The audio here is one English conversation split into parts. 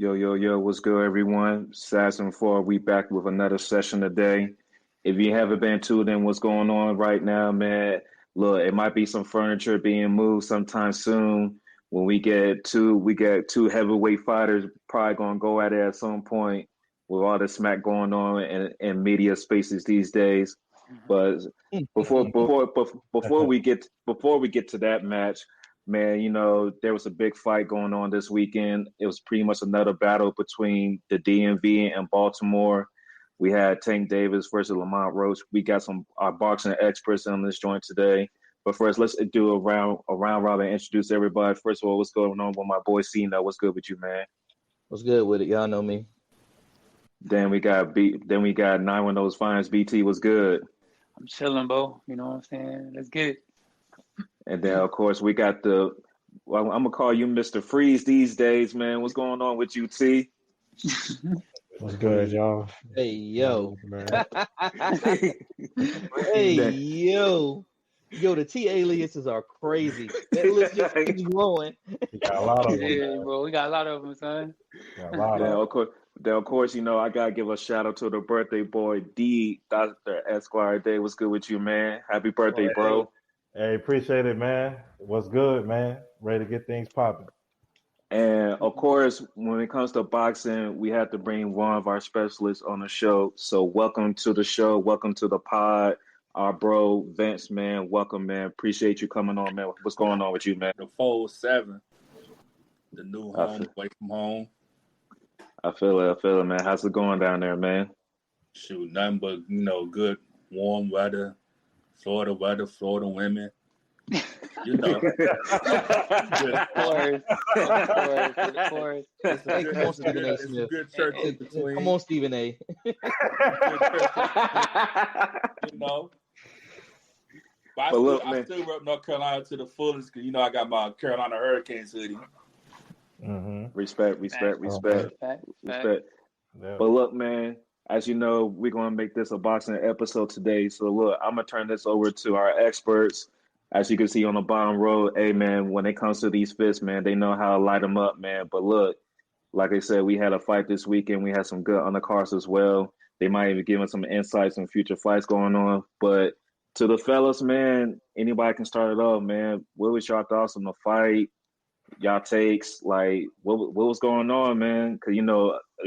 Yo, what's good, everyone? Sass4, we back with another session today. If you haven't been tuned in what's going on right now, man, look, it might be some furniture being moved sometime soon. When we get two heavyweight fighters probably gonna go at it at some point with all the smack going on in media spaces these days. But before we get to that match, man, there was a big fight going on this weekend. It was pretty much another battle between the DMV and Baltimore. We had Tank Davis versus Lamont Roach. We got some our boxing experts on this joint today. But first, let's do a round robin. Introduce everybody. First of all, what's going on with my boy Cena? What's good with you, man? What's good with it? Y'all know me. Then we got 910's Finest. BT. What's good? I'm chilling, Bo. You know what I'm saying? Let's get it. And then, of course, we got I'm going to call you Mr. Freeze these days, man. What's going on with you, T? What's good, y'all? Hey, yo. Hey, yo. Yo, the T aliases are crazy. That list just keeps growing. We got a lot of them. Yeah, bro. We got a lot of them, son. Got a lot Then, of of course, I got to give a shout out to the birthday boy, D. Dr. Esquire Day. What's good with you, man? Happy birthday, bro. Hey, appreciate it, man. What's good, man? Ready to get things popping. And of course, when it comes to boxing, we have to bring one of our specialists on the show. So welcome to the show. Welcome to the pod. Our bro, Vince, man. Welcome, man. Appreciate you coming on, man. What's going on with you, man? The 407, the new home away from home. I feel it, man. How's it going down there, man? Shoot, nothing but, good warm weather, Florida women. You know. Of course. Hey, come on, Stephen A. Smith. Good church in between. Come on, Stephen A. You know. But I still rep North Carolina to the fullest because, I got my Carolina Hurricanes hoodie. Mm-hmm. Respect. Fact. But look, man, as you know, we're going to make this a boxing episode today. So look, I'm going to turn this over to our experts. As you can see on the bottom row, hey, man, when it comes to these fists, man, they know how to light them up, man. But look, like I said, we had a fight this weekend. We had some good undercards as well. They might even give us some insights on future fights going on. But to the fellas, man, anybody can start it off, man. What was your thoughts on the fight? Y'all takes, like, what was going on, man? Because,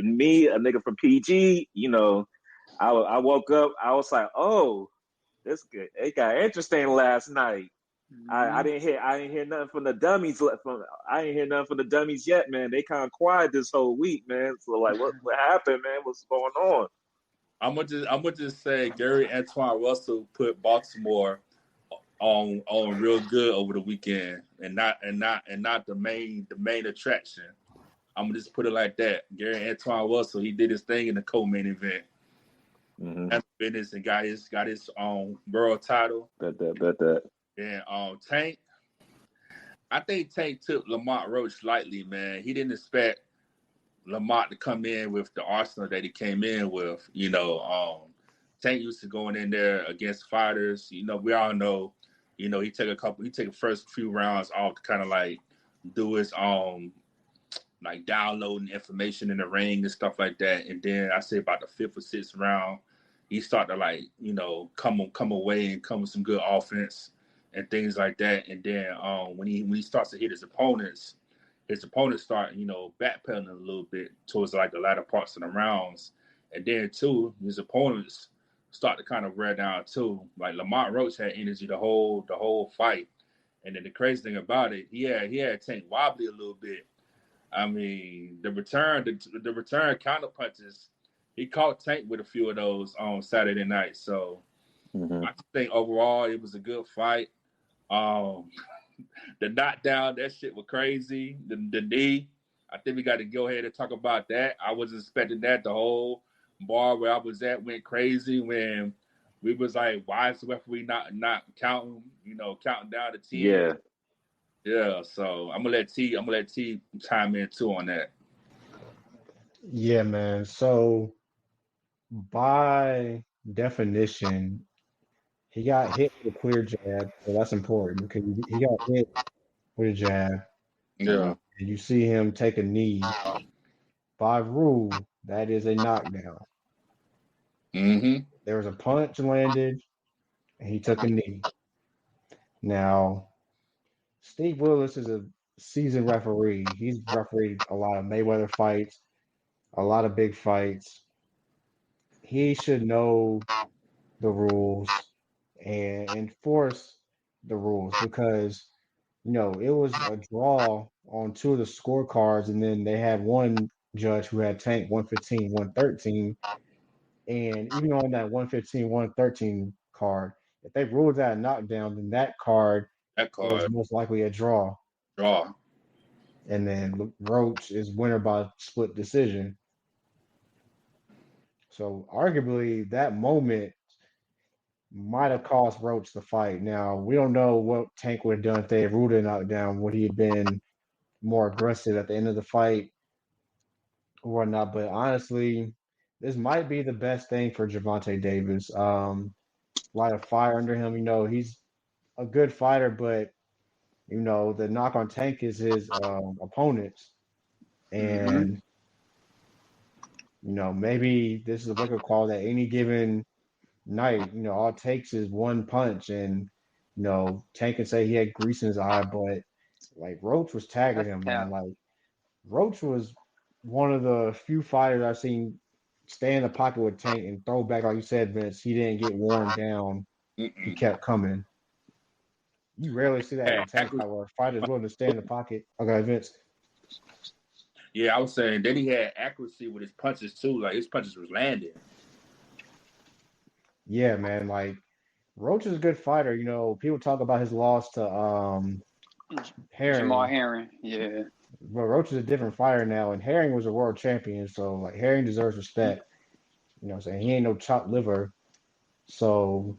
me, a nigga from PG, I woke up, I was like, oh, this good. It got interesting last night. Mm-hmm. I didn't hear nothing from the dummies. I didn't hear nothing from the dummies yet, man. They kind of quiet this whole week, man. So like, what happened, man? What's going on? I'm gonna just say Gary Antoine Russell put Baltimore on real good over the weekend, and not the main attraction. I'm gonna just put it like that. Gary Antoine Russell, he did his thing in the co-main event. Mm-hmm. Business and got his world title. Bet that. And Tank, I think Tank took Lamont Roach lightly, man. He didn't expect Lamont to come in with the arsenal that he came in with. Tank used to going in there against fighters. We all know, he take the first few rounds off to kind of like do his like downloading information in the ring and stuff like that. And then I say about the fifth or sixth round, he start to come away and come with some good offense and things like that. And then when he starts to hit his opponents start, backpedaling a little bit towards like the latter parts of the rounds. And then too, his opponents start to kind of wear down too. Like Lamont Roach had energy the whole fight. And then the crazy thing about it, he had Tank wobbly a little bit. I mean, the return counter punches, he caught Tank with a few of those on Saturday night. So I think overall it was a good fight. The knockdown, that shit was crazy. The knee, I think we got to go ahead and talk about that. I was expecting that. The whole bar where I was at went crazy when we was like, why is the referee not counting? Counting down to 10. Yeah. So I'm gonna let T chime in too on that. Yeah, man. So by definition, he got hit with a clear jab. So that's important because he got hit with a jab. Yeah. And you see him take a knee. by rule, that is a knockdown. Mm-hmm. There was a punch landed, and he took a knee. Now, Steve Willis is a seasoned referee. He's refereed a lot of Mayweather fights, a lot of big fights. He should know the rules and enforce the rules because it was a draw on two of the scorecards, and then they had one judge who had Tank 115, 113. And even on that 115, 113 card, if they ruled that a knockdown, then that card That was card most likely a draw. draw. And then Roach is winner by split decision. So arguably that moment might have cost Roach the fight. Now we don't know what Tank would have done if they had ruled it a knockdown. Would he have been more aggressive at the end of the fight or whatnot? But honestly, this might be the best thing for Gervonta Davis. Light a fire under him. He's a good fighter, but the knock on Tank is his opponents. And maybe this is a wake up call that any given night, all it takes is one punch, and Tank can say he had grease in his eye, but like Roach was tagging him, man. Like Roach was one of the few fighters I've seen stay in the pocket with Tank and throw back, like you said, Vince. He didn't get worn down. He kept coming. You rarely see that in a Tank fight where a fighter's willing to stay in the pocket. Okay, Vince. Yeah, I was saying then he had accuracy with his punches too. Like his punches was landing. Yeah, man. Like Roach is a good fighter. People talk about his loss to Herring. Jamal Herring, yeah. But Roach is a different fighter now, and Herring was a world champion, so like Herring deserves respect. You know what I'm saying? He ain't no chopped liver. So,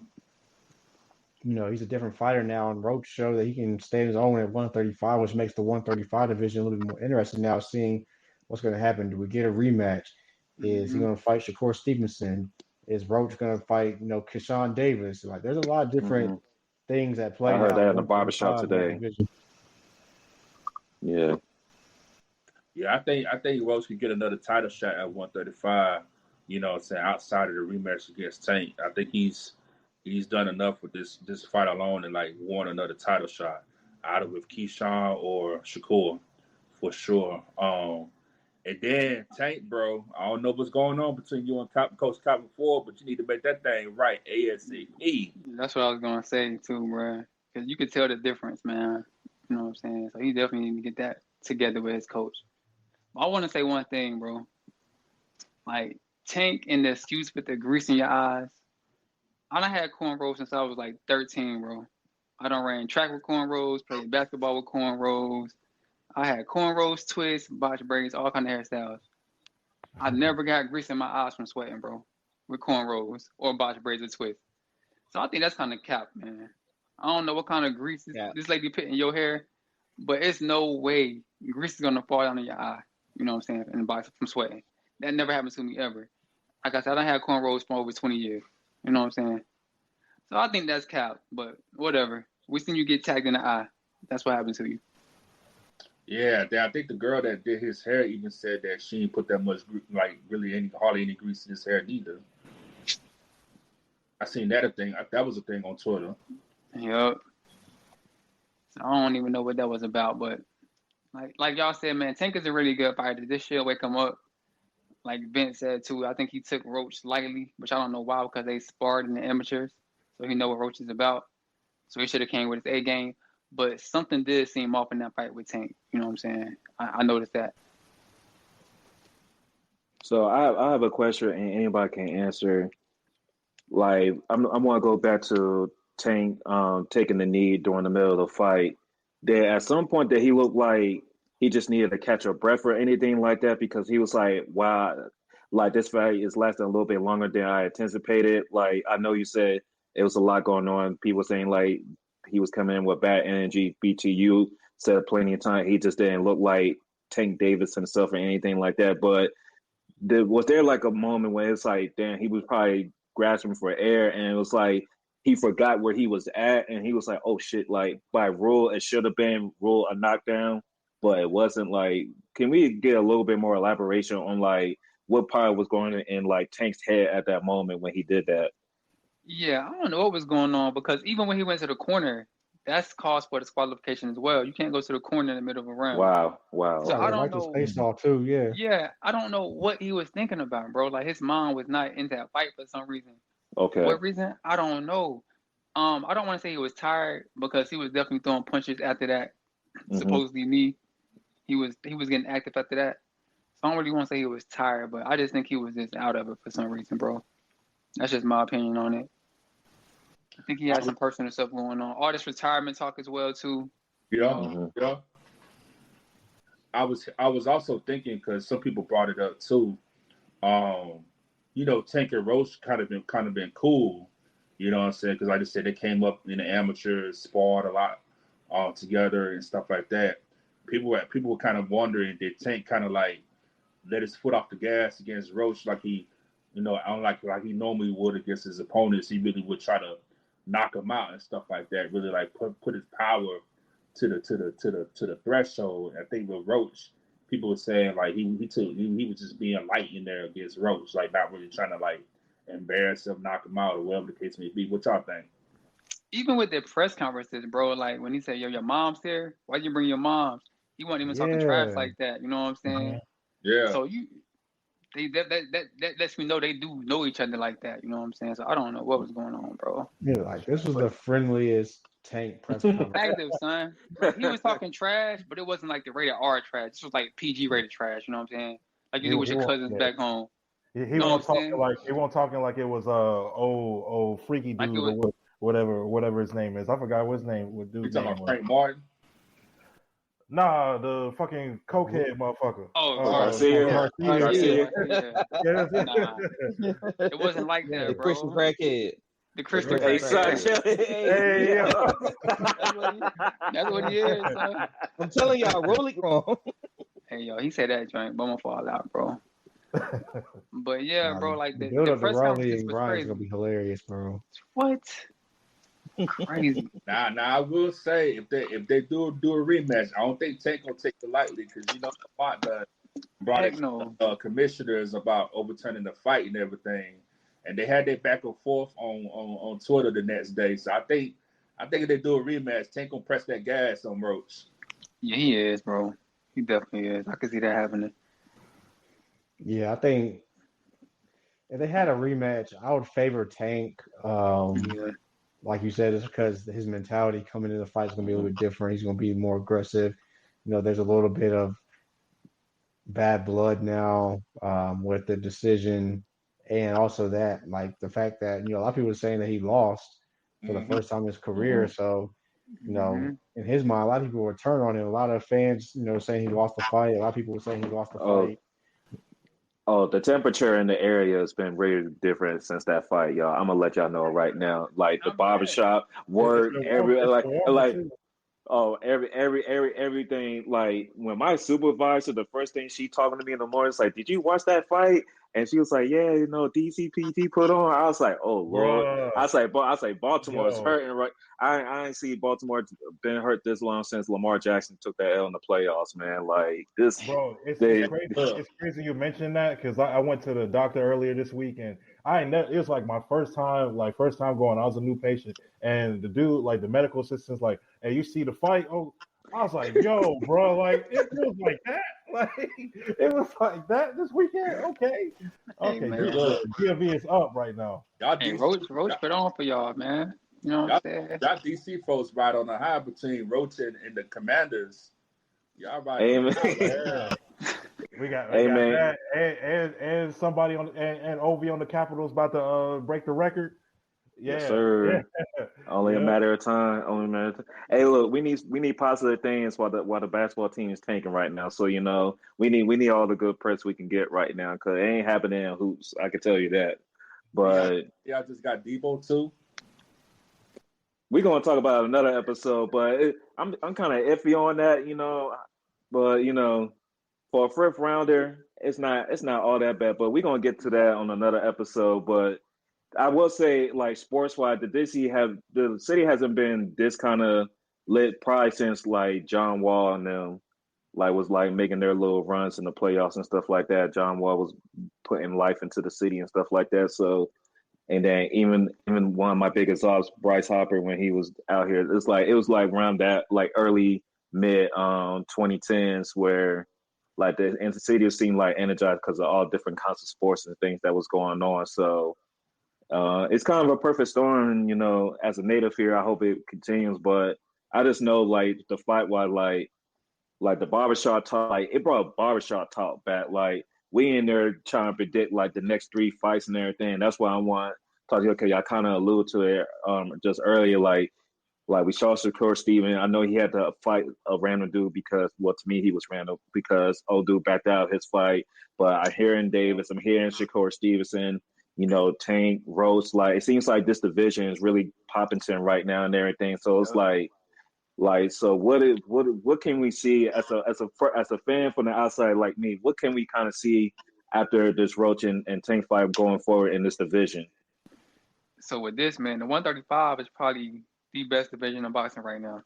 he's a different fighter now, and Roach showed that he can stay in his own at 135, which makes the 135 division a little bit more interesting now, seeing what's going to happen. Do we get a rematch? Is he going to fight Shakur Stevenson? Is Roach going to fight, Keyshawn Davis? Like, there's a lot of different things at play. I heard that in the barbershop today. Yeah. Yeah, I think Roach could get another title shot at 135. Outside of the rematch against Tank, I think he's done enough with this fight alone and like won another title shot, either with Keyshawn or Shakur, for sure. And then Tank, bro, I don't know what's going on between you and Coach Cotton Ford, but you need to make that thing right ASAP. That's what I was gonna say too, bro. Because you could tell the difference, man. You know what I'm saying? So he definitely need to get that together with his coach. I want to say one thing, bro. Like Tank and the excuse with the grease in your eyes. I done had cornrows since I was like 13, bro. I done ran track with cornrows, played basketball with cornrows. I had cornrows, twists, botch braids, all kind of hairstyles. I never got grease in my eyes from sweating, bro, with cornrows or botch braids or twists. So I think that's kind of cap, man. I don't know what kind of grease this lady put in your hair, but it's no way grease is gonna fall down in your eye. You know what I'm saying? In the box from sweating. That never happened to me ever. Like I said, I done had cornrows for over 20 years. You know what I'm saying? So I think that's cap, but whatever. We seen you get tagged in the eye. That's what happened to you. Yeah, I think the girl that did his hair even said that she didn't put that much, like hardly any grease in his hair neither. I seen that that was a thing on Twitter. Yep. So I don't even know what that was about, but like y'all said, man, Tank is a really good fighter. This shit wake him up. Like Vince said too, I think he took Roach lightly, which I don't know why, because they sparred in the amateurs, so he know what Roach is about. So he should have came with his A game. But something did seem off in that fight with Tank. You know what I'm saying? I noticed that. So I have a question, and anybody can answer. Like I want to go back to Tank taking the knee during the middle of the fight. Did at some point that he looked like he just needed to catch a breath or anything like that, because he was like, wow, like this fight is lasting a little bit longer than I anticipated. Like I know you said it was a lot going on. People saying like he was coming in with bad energy. BTU said plenty of time he just didn't look like Tank Davis himself or anything like that. But was there like a moment where it's like, damn, he was probably grasping for air, and it was like he forgot where he was at, and he was like, oh shit, like by rule it should have been rule a knockdown. but it wasn't like. Can we get a little bit more elaboration on like what probably was going in like Tank's head at that moment when he did that? Yeah, I don't know what was going on because even when he went to the corner, that's cause for disqualification as well. You can't go to the corner in the middle of a round. Wow, So Yeah, I they don't wiped his know. face off too. Yeah. Yeah, I don't know what he was thinking about, bro. Like his mind was not in that fight for some reason. For Okay. what reason? I don't know. I don't want to say he was tired because he was definitely throwing punches after that supposedly knee. He was getting active after that. So I don't really want to say he was tired, but I just think he was just out of it for some reason, bro. That's just my opinion on it. I think he had some personal stuff going on. All this retirement talk as well too. Yeah, yeah. I was also thinking because some people brought it up too. You know, Tank and Roach kind of been cool. You know what I'm saying? Because like I said, they came up in the amateurs, sparred a lot together and stuff like that. People were kind of wondering, did Tank kind of like let his foot off the gas against Roach like he, you know, unlike like he normally would against his opponents? He really would try to knock him out and stuff like that. Really like put his power to the threshold. I think with Roach, people were saying like he was just being light in there against Roach, like not really trying to like embarrass him, knock him out, or whatever the case may be. What y'all think? Even with the press conferences, bro, like when he said, "Yo, your mom's here. Why'd you bring your moms?" He wasn't even talking trash Yeah. like that. You know what I'm saying? Yeah. So that lets me know they do know each other like that. You know what I'm saying? So I don't know what was going on, bro. Yeah, like this was the friendliest Tank press conference. Active, son. Like he was talking trash, but it wasn't like the rated R trash. This was like PG rated trash. You know what I'm saying? Like you do with your cousins back home. He You know what I'm won't talking saying? like it was old freaky Like dude it was. or whatever his name is. I forgot what You dude's talking name about was. Frank Martin? Nah, the fucking cokehead motherfucker. Garcia. Garcia. Yeah, Nah, it wasn't like The that, Christian bro. crackhead. The Christian Hey, son, crackhead. Hey, yo. That's what he is, son. I'm telling y'all, Rolly wrong. Hey, yo, he said that joint, but I'm gonna fall out, bro. But yeah, bro, like The the, build the up to press Raleigh conferences and was Ryan's crazy. gonna be hilarious, bro. What? Crazy. Now I will say if they do a rematch, I don't think Tank gonna take it lightly because you know Lamont brought Heck it no. commissioners about overturning the fight and everything, and they had their back and forth on Twitter the next day. So I think if they do a rematch, Tank gonna press that gas on Roach. Yeah, he is, bro. He definitely is. I can see that happening. Yeah, I think if they had a rematch, I would favor Tank. Yeah. Like you said, it's because his mentality coming into the fight is going to be a little bit different. He's going to be more aggressive. You know, there's a little bit of bad blood now with the decision, and also that, like the fact that a lot of people are saying that he lost for the first time in his career. So, in his mind, a lot of people were turned on him. A lot of fans, saying he lost the fight. A lot of people were saying he lost the fight. Oh, the temperature in the area has been really different since that fight, y'all. I'm gonna let y'all know right now. Like the barbershop, work, everything. Like when my supervisor, the first thing she talking to me in the morning is like, "Did you watch that fight?" And she was like, "Yeah, DCPT put on." I was like, "Oh Lord!" Bruh. I was like, Baltimore is Yo. hurting right. I ain't see Baltimore been hurt this long since Lamar Jackson took that L in the playoffs, man. Like this, Bro, it's they, crazy. It's crazy you mentioned that because I went to the doctor earlier this week and it was like my first time going. I was a new patient and the dude, like the medical assistant's like, "Hey, you see the fight?" Oh, I was like, "Yo, bro, like it was like that, like it was like that this weekend." Okay, Hey, man. good. DMV is up right now. Y'all Hey, DC, Roach put on for y'all, man. You know what I'm saying? y'all DC folks right on the high between Roach and the Commanders. Y'all right. Amen. Yeah. We got Amen. that and somebody and OV on the Capitals about to break the record. Yeah. Yes, sir. Yeah. Only a matter of time. Only a matter of time. Hey, look, we need positive things while the basketball team is tanking right now. So we need all the good press we can get right now because it ain't happening in hoops. I can tell you that. But I just got Debo too. we're gonna talk about another episode. But I'm kind of iffy on that, But for a fifth rounder, it's not all that bad. But we're gonna get to that on another episode. But I will say, like sports wise, the city hasn't been this kind of lit probably since like John Wall and them. was like making their little runs in the playoffs and stuff like that. John Wall was putting life into the city and stuff like that. So, and then even one of my biggest ops, Bryce Hopper, when he was out here, it was like around that like early mid 2010s where like the city seemed like energized because of all different kinds of sports and things that was going on. So it's kind of a perfect storm, and as a native here, I hope it continues. But I just know like the fight was like the barbershop talk, like it brought barbershop talk back. Like we in there trying to predict like the next 3 fights and everything. That's why I want to talk to you. Okay, I kind of alluded to it just earlier. Like we saw Shakur Steven. I know he had to fight a random dude because, well, to me he was random because old dude backed out his fight. But I'm hearing Davis. I'm hearing Shakur Stevenson. Tank, Roach. Like it seems like this division is really popping to him right now and everything. So it's like, so what can we see as a fan from the outside like me? What can we kind of see after this Roach and Tank fight going forward in this division? So with this, man, the 135 is probably the best division of boxing right now.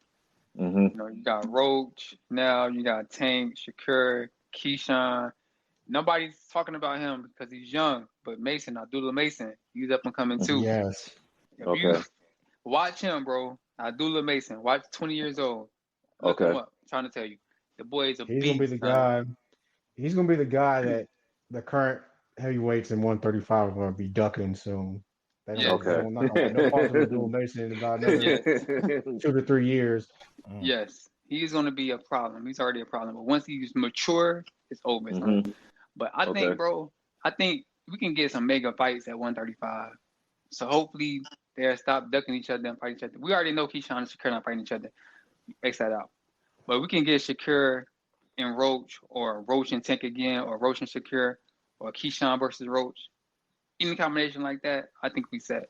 Mm-hmm. You got Roach now, you got Tank, Shakur, Keyshawn. Nobody's talking about him because he's young, but Mason, Abdullah Mason, he's up and coming too. Yes. If Okay. you watch him, bro, Abdullah Mason, watch 20 years old. Look him up. I'm trying to tell you. The boy is a beast. He's gonna be the guy. He's gonna be the guy that the current heavyweights in 135 are gonna be ducking soon. They don't, Yes. they don't, not gonna, no parts of Abdullah Mason in about another 2 to 3 years. Yes. He's going to be a problem. He's already a problem. But once he's mature, it's over. Mm-hmm. But I think, bro, we can get some mega fights at 135. So hopefully they'll stop ducking each other and fight each other. We already know Keyshawn and Shakur not fighting each other. X that out. But we can get Shakur and Roach, or Roach and Tank again, or Roach and Shakur, or Keyshawn versus Roach. Any combination like that, I think we set.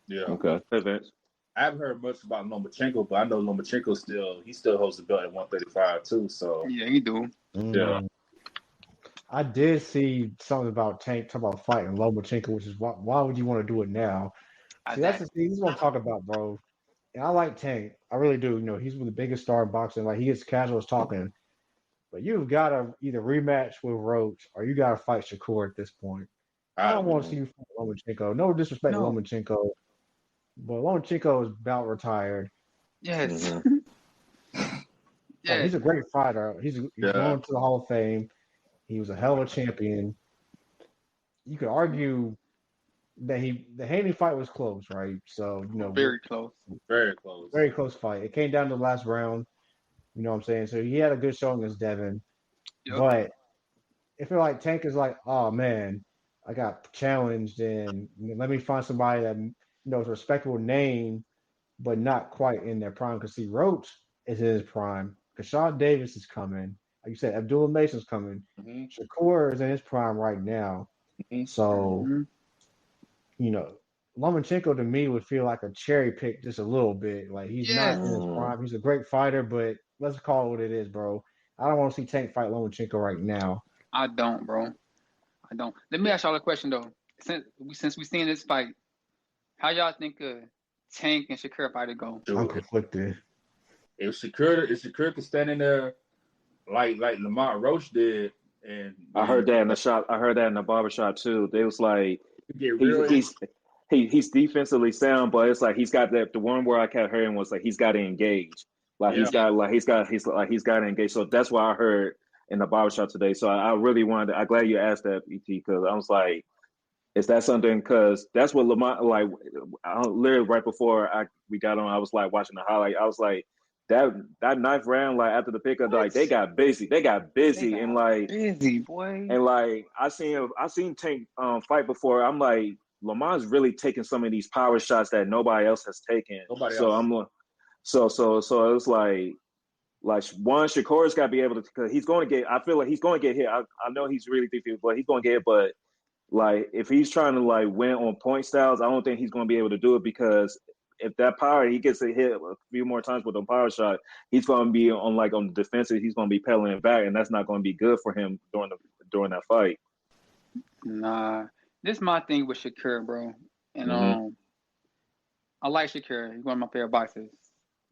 Yeah. Okay. Events. I haven't heard much about Lomachenko, but I know Lomachenko still holds the belt at 135 too. So Yeah, he do. Yeah. I did see something about Tank talk about fighting Lomachenko, which is why would you want to do it now? See, that's the thing. This is what I'm talking about, bro. And I like Tank. I really do. He's one of the biggest star in boxing. Like, he gets casuals talking. But you've got to either rematch with Roach or you got to fight Shakur at this point. I don't want to see you fight Lomachenko. No disrespect to Lomachenko, but Lomachenko is about retired. Yes. Like, he's a great fighter. He's going to the Hall of Fame. He was a hell of a champion. You could argue that the Haney fight was close, right? So, very close. Very close. Very close fight. It came down to the last round. You know what I'm saying? So he had a good showing against Devin. Yep. But if you're like Tank is like, oh man, I got challenged and let me find somebody that is a respectable name, but not quite in their prime. Because see, Roach is in his prime. Kashawn Davis is coming. Like you said, Abdullah Mason's coming. Mm-hmm. Shakur is in his prime right now. Mm-hmm. So, Lomachenko to me would feel like a cherry pick just a little bit. Like he's not in his prime. He's a great fighter, but let's call it what it is, bro. I don't want to see Tank fight Lomachenko right now. I don't, bro. I don't. Let me ask y'all a question though. Since we seen this fight, how y'all think Tank and Shakur fight to go? I'm conflicted. If Shakur could stand in there like Lamont Roach did, and I heard that in the shop. I heard that in the barbershop too. They was like, he's defensively sound, but it's like he's got that. The one where I kept hearing was like he's got to engage. He's got to engage. So that's what I heard in the barbershop today. So I really wanted. I'm glad you asked that, ET, because I was like, is that something? Because that's what Lamont literally right before we got on, I was like watching the highlight. I was like, that ninth round, like after the pickup, like they got busy. They got busy boy. And like I seen Tank fight before. I'm like, Lamont's really taking some of these power shots that nobody else has taken. I'm like, so it's like one, Shakur's got to be able to, because he's going to get. I feel like he's going to get hit. I know he's really defensive, but he's going to get hit. But like if he's trying to like win on point styles, I don't think he's going to be able to do it, because if that power, he gets a hit a few more times with a power shot, he's going to be on the defensive. He's going to be pedaling back, and that's not going to be good for him during that fight. Nah, this is my thing with Shakur, bro. And I like Shakur. He's one of my favorite boxers.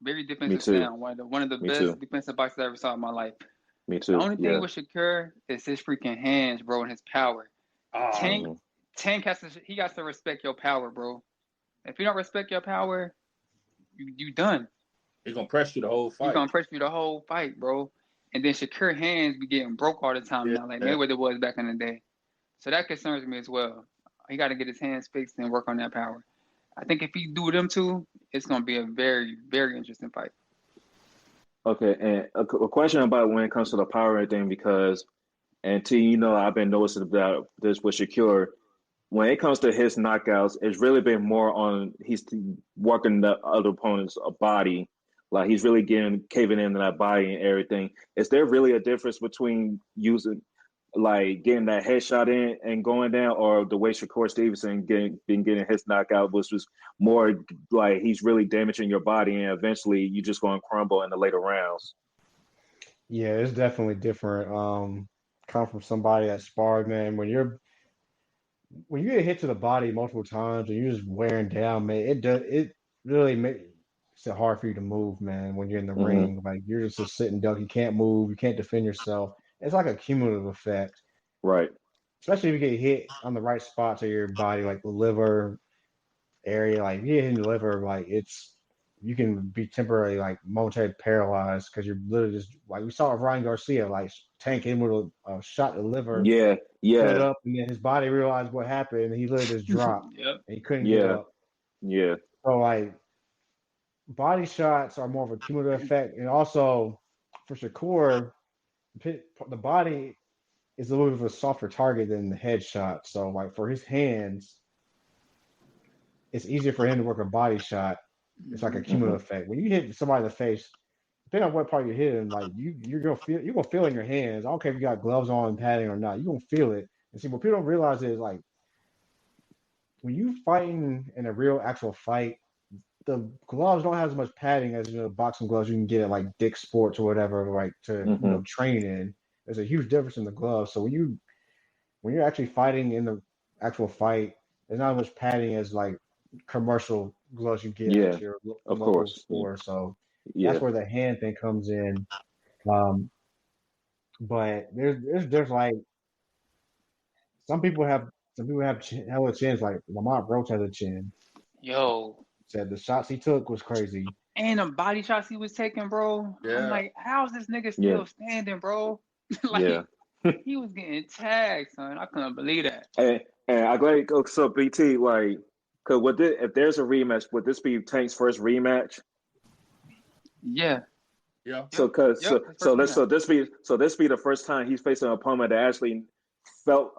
Very defensive sound. One of the best defensive boxers I ever saw in my life. Me The too. only thing Yeah. with Shakur is his freaking hands, bro, and his power. Tank, Mhm. Tank he got to respect your power, bro. If you don't respect your power, you done. He's gonna press you the whole He fight. gonna press you the whole fight, bro. And then Shakur hands be getting broke all the time Yeah. now, like Mayweather was back in the day. So that concerns me as well. He got to get his hands fixed and work on that power. I think if he do them two, it's gonna be a very, very interesting fight. Okay, and a question about when it comes to the power thing, because and T, I've been noticing about this with Shakur. When it comes to his knockouts, it's really been more on he's working the other opponent's body, like he's really getting caving into that body and everything. Is there really a difference between using like getting that headshot in and going down, or the way Shakur Stevenson been getting his knockout, which was more like he's really damaging your body, and eventually you just going to crumble in the later rounds? Yeah, it's definitely different. Come from somebody that sparred, man. When you get hit to the body multiple times and you're just wearing down, man, it really makes it hard for you to move, man. When you're in the Hmm. ring, like you're just a sitting duck. You can't move. You can't defend yourself. It's like a cumulative effect, Right. especially if you get hit on the right spots of your body, like the liver area. Like if you get hit in the liver, like you can be temporarily like momentarily paralyzed because you're literally just like we saw with Ryan Garcia, like tank him with a shot to the liver, Yeah. stood Yeah. up, and then his body realized what happened, and he literally just dropped, Yep. and he couldn't get Yeah. up. Yeah. So like body shots are more of a cumulative effect, and also for Shakur, the body is a little bit of a softer target than the headshot. So like for his hands, it's easier for him to work a body shot. It's like a Hmm. cumulative effect. When you hit somebody in the face, depending on what part you're hitting, like you're gonna feel it in your hands. I don't care if you got gloves on, padding or not. You're gonna feel it. And see, what people don't realize is like when you fighting in a real actual fight, the gloves don't have as much padding as boxing gloves you can get at like Dick's Sports or whatever, like to Hmm. train in. There's a huge difference in the gloves. So when you're actually fighting in the actual fight, there's not as much padding as like commercial gloves you get Yeah. at your Of local course. store. So Yeah. that's where the hand thing comes in. Um, but there's like some people have hella chins. Like Lamont Roach has a chin. Yo. Said the shots he took was crazy. And the body shots he was taking, bro. I'm Yeah. like, how's this nigga Yeah. still standing, bro? Yeah. Like, he was getting tagged, son. I couldn't believe that. And I glad so BT like because if there's a rematch, would this be Tank's first rematch? Yeah. Yeah. So Yep. cause Yep. so His so first this rematch. so this be the first time he's facing an opponent that actually felt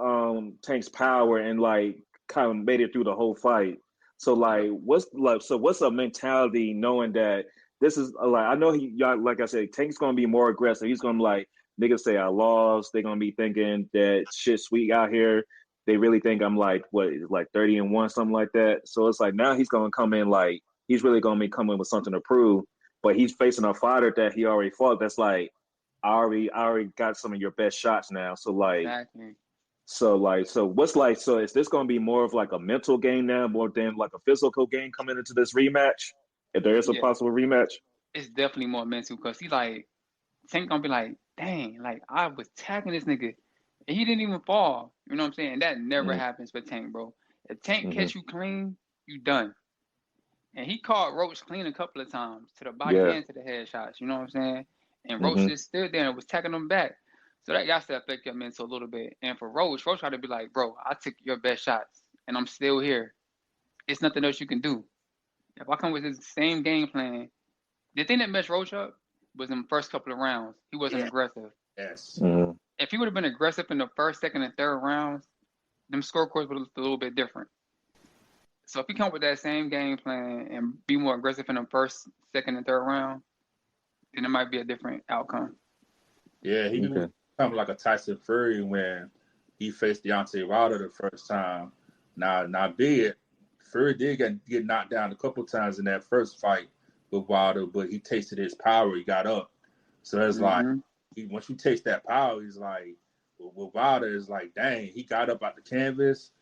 Tank's power and like kind of made it through the whole fight. So Yep. what's a mentality knowing that this is like I know y'all like I said Tank's gonna be more aggressive. He's gonna be like niggas say I lost. They're gonna be thinking that shit sweet out here. They really think I'm like what like 30-1 something like that. So it's like now he's gonna come in like he's really gonna be coming with something to prove, but he's facing a fighter that he already fought. That's like I already got some of your best shots now. Exactly. So what's like so is this going to be more of like a mental game now more than like a physical game coming into this rematch? If there is a Yeah. possible rematch. It's definitely more mental because he like Tank gonna be like, dang, like I was tagging this nigga and he didn't even fall. You know what I'm saying? That never Mm-hmm. happens for Tank, bro. If Tank Mm-hmm. catch you clean, you done. And he caught Roach clean a couple of times to the body Yeah. and to the headshots. You know what I'm saying? And Roach Mm-hmm. just stood there and was tagging him back. So that got to affect your mental a little bit. And for Roach had to be like, bro, I took your best shots and I'm still here. It's nothing else you can do. If I come with this same game plan, the thing that messed Roach up was in the first couple of rounds. He wasn't Yeah. aggressive. Yes. Mm-hmm. If he would have been aggressive in the first, second, and third rounds, them scorecards would have looked a little bit different. So if he come with that same game plan and be more aggressive in the first, second, and third round, then it might be a different outcome. Yeah. He was Okay. kind of like a Tyson Fury when he faced Deontay Wilder the first time. Now, Fury did get knocked down a couple times in that first fight with Wilder, but he tasted his power. He got up. So it's like Mm-hmm. once you taste that power, he's like, with Wilder, it's like, dang, he got up out the canvas.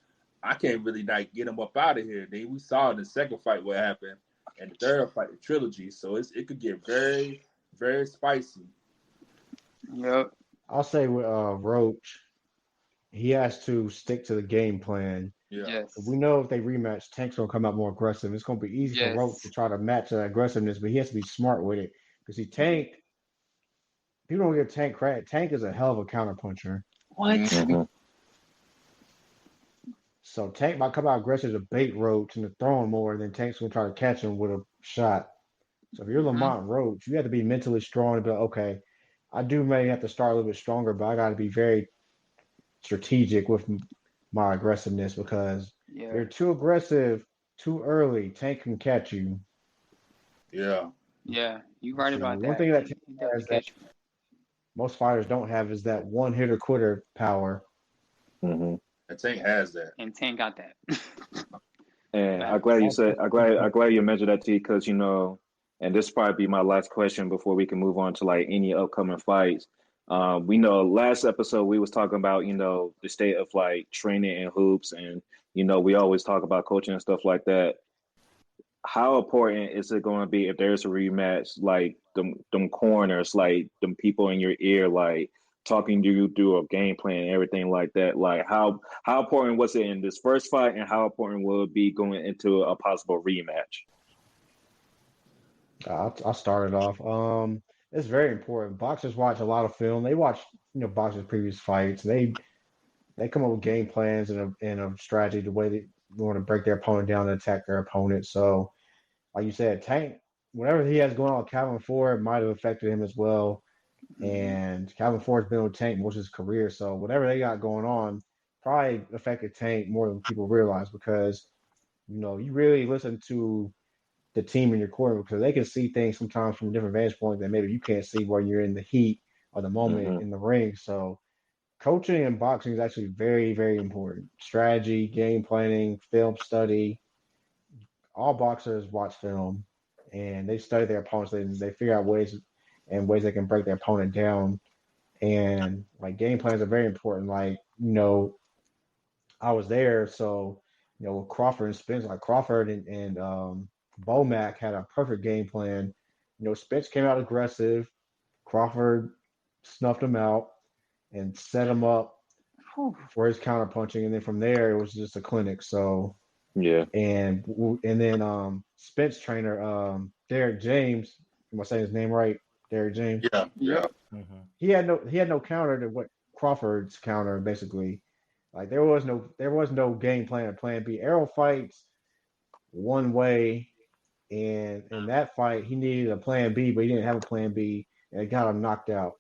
I can't really like get him up out of here. Then we saw in the second fight what happened, and the third fight, the trilogy. So it could get very, very spicy. Yep. I'll say with Roach, he has to stick to the game plan. Yeah. Yes. We know if they rematch, Tank's gonna come out more aggressive. It's gonna be easy for Roach to Yes. try to match that aggressiveness, but he has to be smart with it. Because he Tank, people don't give Tank credit. Tank is a hell of a counterpuncher. What? Mm-hmm. So Tank might come out aggressive to bait Roach and to throw him more, then Tank's gonna try to catch him with a shot. So if you're Hmm. Lamont Roach, you have to be mentally strong to be like, okay, I do may have to start a little bit stronger, but I got to be very strategic with my aggressiveness because if Yeah. you're too aggressive too early, Tank can catch you. Yeah. Yeah. You right So about one that. thing that Tank He definitely has that catch you. most fighters don't have is that one hitter quitter power. Mm-hmm. And Tank has that. And Tank got that. And I'm glad Facts. you Also, said. I'm glad you mentioned that, T, because and this probably be my last question before we can move on to like any upcoming fights. We know last episode we was talking about the state of like training and hoops, and we always talk about coaching and stuff like that. How important is it going to be if there's a rematch, like them corners, like them people in your ear, like talking to you through a game plan and everything like that? Like how important was it in this first fight, and how important will it be going into a possible rematch? I'll start it off. It's very important. Boxers watch a lot of film. They watch, boxers' previous fights. They come up with game plans and a strategy the way they want to break their opponent down and attack their opponent. So, like you said, Tank, whatever he has going on with Calvin Ford might have affected him as well. Hmm. And Calvin Ford's been with Tank most of his career, so whatever they got going on probably affected Tank more than people realize because you really listen to the team in your corner because they can see things sometimes from different vantage points that maybe you can't see while you're in the heat or the moment Hmm. in the ring. So coaching in boxing is actually very, very important. Strategy, game planning, film study. All boxers watch film and they study their opponents. They figure out ways they can break their opponent down. And like game plans are very important. Like, I was there, so with Crawford and Spence, like Crawford and Bomac had a perfect game plan. Spence came out aggressive. Crawford snuffed him out and set him up Whew. for his counterpunching, and then from there it was just a clinic. So Yeah. and then Spence trainer Derek James, am I saying his name right? Derek James. Yeah. Yeah. Yep. Mm-hmm. He had no counter to what Crawford's counter basically. Like there was no game plan or plan B. Arrow fights one way, and in that fight he needed a plan B, but he didn't have a plan B, and it got him knocked out.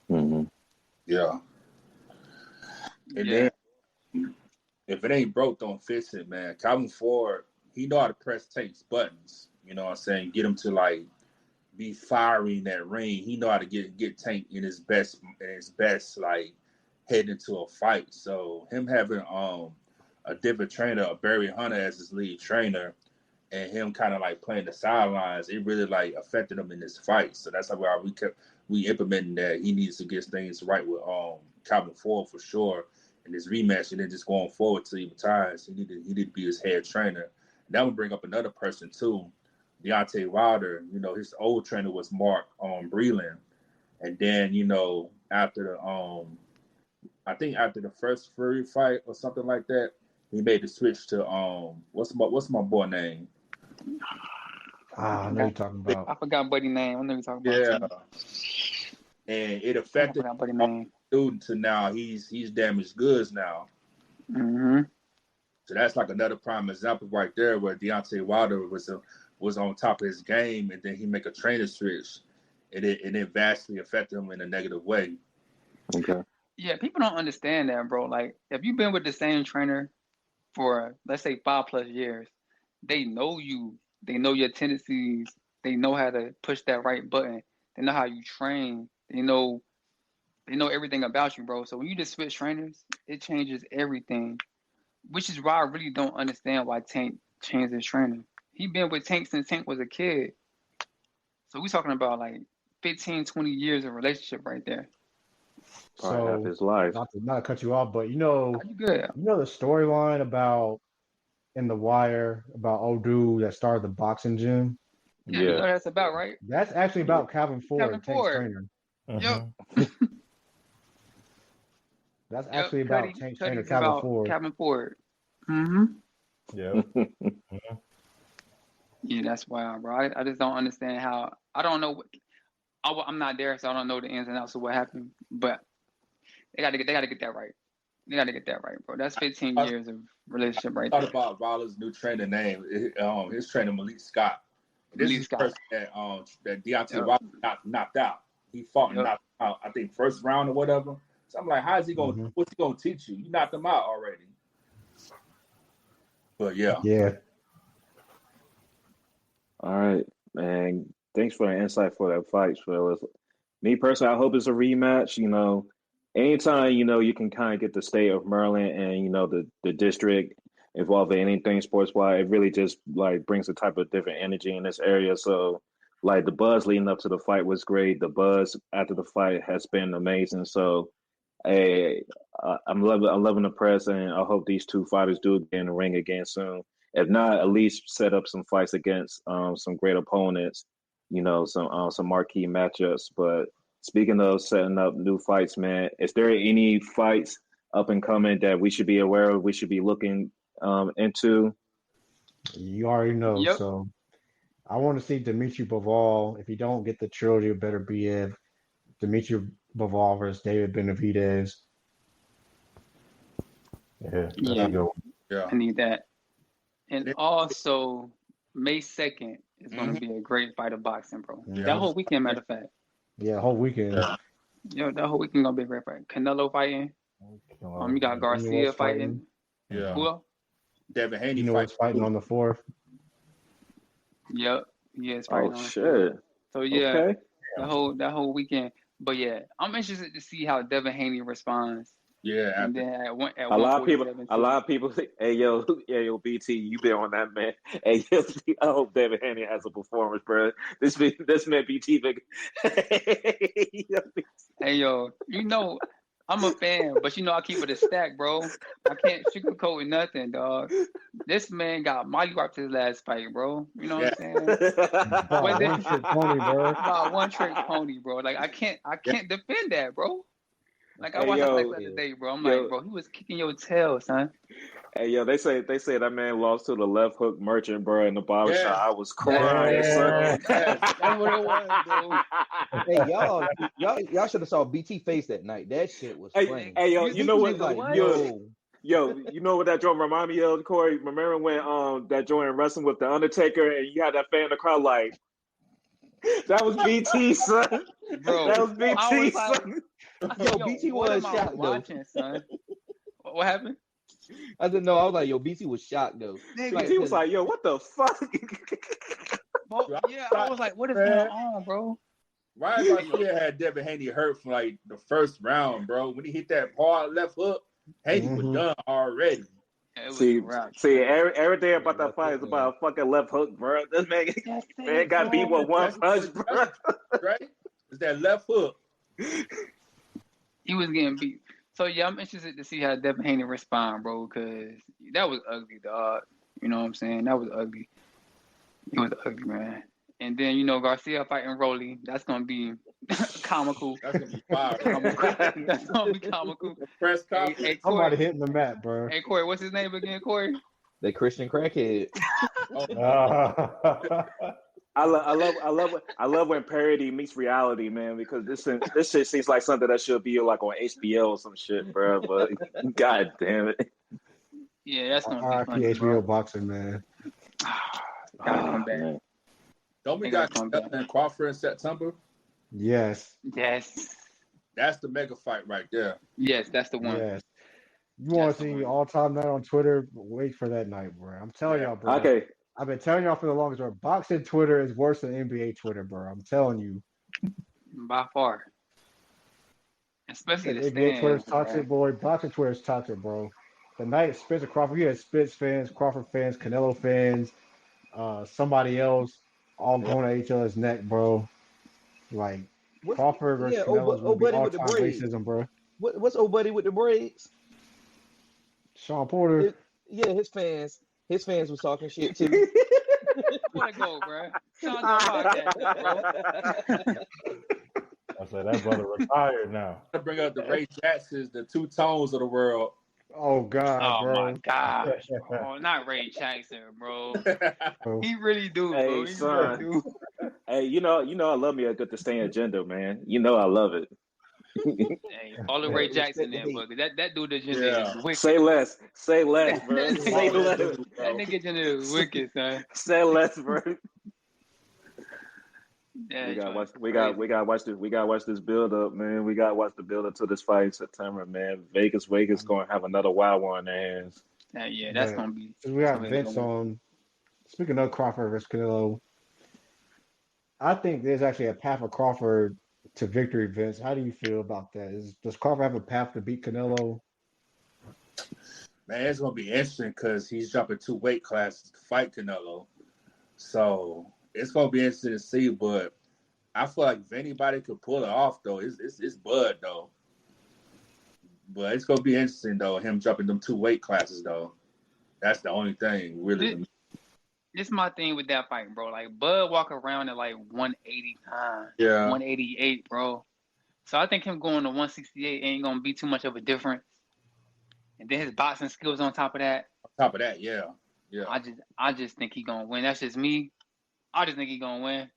Hmm. Yeah. And then Yeah. if it ain't broke, don't fix it, man. Calvin Ford, he know how to press Tank's buttons. You know what I'm saying? Get him to like be fiery in that ring. He know how to get Tank in his best like heading into a fight. So him having a different trainer, a Barry Hunter as his lead trainer, and him kind of like playing the sidelines, it really like affected him in this fight. So that's why we implementing that he needs to get things right with Calvin Ford for sure in this rematch, and then just going forward to even ties. He need to be his head trainer. And that would bring up another person too, Deontay Wilder. His old trainer was Mark Breland, and then after the I think after the first Fury fight or something like that, he made the switch to what's my boy name? I I know you're forgot. talking about. I forgot buddy name. I know you're talking about Yeah, too. and it I affected forgot buddy all name. student to now he's damaged goods now. Hmm. So that's like another prime example right there where Deontay Wilder was on top of his game, and then he make a trainer switch, and it vastly affected him in a negative way. Okay. Yeah, people don't understand that, bro. Like, if you've been with the same trainer for, let's say, 5+ years, they know you. They know your tendencies. They know how to push that right button. They know how you train. They know everything about you, bro. So when you just switch trainers, it changes everything. Which is why I really don't understand why Tank changed his trainer. He been with Tank since Tank was a kid. So we talking about like 15, 20 years of relationship right there. Probably half So his life. not to cut you off, but Are you good? the storyline about in The Wire about old dude that started the boxing gym. Yeah, you Yeah. know that's about right. That's actually Yeah. about Calvin Kevin Ford, Tank's Ford. trainer. Yep. That's Yep. actually about Cuddy, Tank Trainer Cuddy's Calvin about Ford. Calvin Ford. Mm-hmm. Yeah. Yeah, that's wild, bro. I just don't understand how. I don't know. I'm not there, so I don't know the ins and outs of what happened. But they got to get that right. They got to get that right, bro. That's 15 years of relationship right Thought there. about Roller's new trainer name. His trainer Malik Scott. This Malik is Scott. the person that Deontay Yep. Wilder knocked out. He fought and Yep. knocked him out, I think, first round or whatever. So I'm like, how is he going? Mhm. What's he going to teach you? You knocked him out already. But yeah. Yeah. All right, man. Thanks for the insight for that fight, fellas. Me personally, I hope it's a rematch. Anytime you can kind of get the state of Maryland and the district involved in anything sports wise, it really just like brings a type of different energy in this area. So, like the buzz leading up to the fight was great. The buzz after the fight has been amazing. So, hey, I'm loving the press, and I hope these two fighters do get in the ring again soon. If not, at least set up some fights against some great opponents. Some marquee matchups. But speaking of setting up new fights, man, is there any fights up and coming that we should be aware of? We should be looking into. You already know. Yep. So I want to see Dimitri Bivol. If you don't get the trilogy of Better Biev, Dimitri Bivol versus David Benavidez. Yeah. That's Yeah. a good one. Yeah. I need that. And also, May 2nd is going to be a great fight of boxing, bro. Yeah. That whole weekend, matter of fact. Yeah, whole weekend. Yeah. Yo, that whole weekend going to be a great fight. Canelo fighting. You got Garcia What's fighting. Yeah. Who else? Devin Haney what's fighting on the 4th. Yep. Yeah, it's fighting Oh on the shit! floor. So yeah, Okay. that whole weekend. But yeah, I'm interested to see how Devin Haney responds. Yeah. And then at A lot of people, 147 hey yo, BT, you been on that, man. Hey yo, I hope David Haney has a performance, bro. This man BT big. Hey yo, I'm a fan, but I keep it a stack, bro. I can't sugarcoat nothing, dog. This man got molly wiped his last fight, bro. You know what I'm saying? One trick pony, bro. About one trick pony, bro. Like I can't defend that, bro. Like I Hey, watched yo, highlights the other day, bro. I'm yo. like, bro, he was kicking your tail, son. Hey yo, they say that man lost to the left hook merchant, bro, in the barber shop. I was crying, son. That's what it was, dude. Hey, y'all should have saw BT face that night. That shit was funny. Hey yo, you know He what? was like, What? Yo, you know what that joint remind me of, Corey? Remember when that joint wrestling with the Undertaker and you had that fan in the crowd like that was BT, son. Bro, That was BT, I was like, son. Yo, BT what was am I shocked, though. watching, son? What happened? I said no. I was like, yo, BT was shocked though. BT was like, yo, what the fuck? Yeah, I was like, what is going on, bro? Ryan Garcia had Devin Haney hurt from like the first round, bro. When he hit that hard left hook, Haney was done already. See, everything about that fight is about a fucking left hook, bro. This man got beat with one punch, bro. Right? It's that left hook. He was getting beat. So yeah, I'm interested to see how Devin Haney respond, bro, because that was ugly, dog. You know what I'm saying? That was ugly. It was ugly, man. And then Garcia fighting Rolly. That's gonna be comical. That's gonna be fire. That's gonna be comical. Press conference. Hey, Somebody hitting the mat, bro. Hey Corey, what's his name again, Corey? That Christian crackhead. I love when parody meets reality, man. Because this shit seems like something that should be like on HBO or some shit, bro. But god damn it. Yeah, that's gonna be RIP funny, HBO bro. boxing, man. Gotta come back. Man. Don't we They got gotta come back. and Crawford in September? Yes. Yes. That's the mega fight right there. Yes, that's the one. Yes. You want That's to the see one. all-time night on Twitter? Wait for that night, bro. I'm telling y'all, bro. Okay. I've been telling y'all for the longest, bro. Boxing Twitter is worse than NBA Twitter, bro. I'm telling you. By far. Especially the NBA stands, Twitter's bro. toxic, boy. Boxing Twitter is toxic, bro. The night Spencer Crawford, you had Spitz fans, Crawford fans, Canelo fans, somebody else, all going at each other's neck, bro. Like Crawford versus Canelo is gonna be all-time racism, bro. What's old buddy with the braids? Sean Porter. His fans was talking shit too. Wanna go, bro? Sean don't podcast, bro. say that brother retired now. To bring up the Ray Jacksons, the two tones of the world. Oh God, Oh my bro. gosh, bro. Not Ray Jackson, bro. Oh, He really do, bro. Hey, He really son. do. Hey, I love me a good disdain agenda, man. I love it. Hey, follow Ray Jackson Respect the there, hate. bro. That dude agenda Yeah. is wicked. Say less, bro. That Say Follow nigga, that less, dude, that bro. nigga agenda is wicked, son. say less, bro. Yeah, We gotta watch this build up, man. We gotta watch the build up to this fight in September, man. Vegas gonna have another wild one in their hands. Yeah, that's but gonna be. since we That's got gonna be a good Vince one. on, speaking of Crawford versus Canelo, I think there's actually a path for Crawford to victory. Vince, how do you feel about that? Does Crawford have a path to beat Canelo? Man, it's gonna be interesting because he's jumping 2 weight classes to fight Canelo. So it's gonna be interesting to see, but I feel like if anybody could pull it off though, it's Bud though. But it's gonna be interesting though, him jumping them 2 weight classes though. That's the only thing really. This my thing with that fight, bro. Like Bud walk around at like 189, Yeah. 188, bro. So I think him going to 168 ain't gonna be too much of a difference. And then his boxing skills on top of that. On top of that, yeah. I just think he gonna win. That's just me. I just think he gonna win.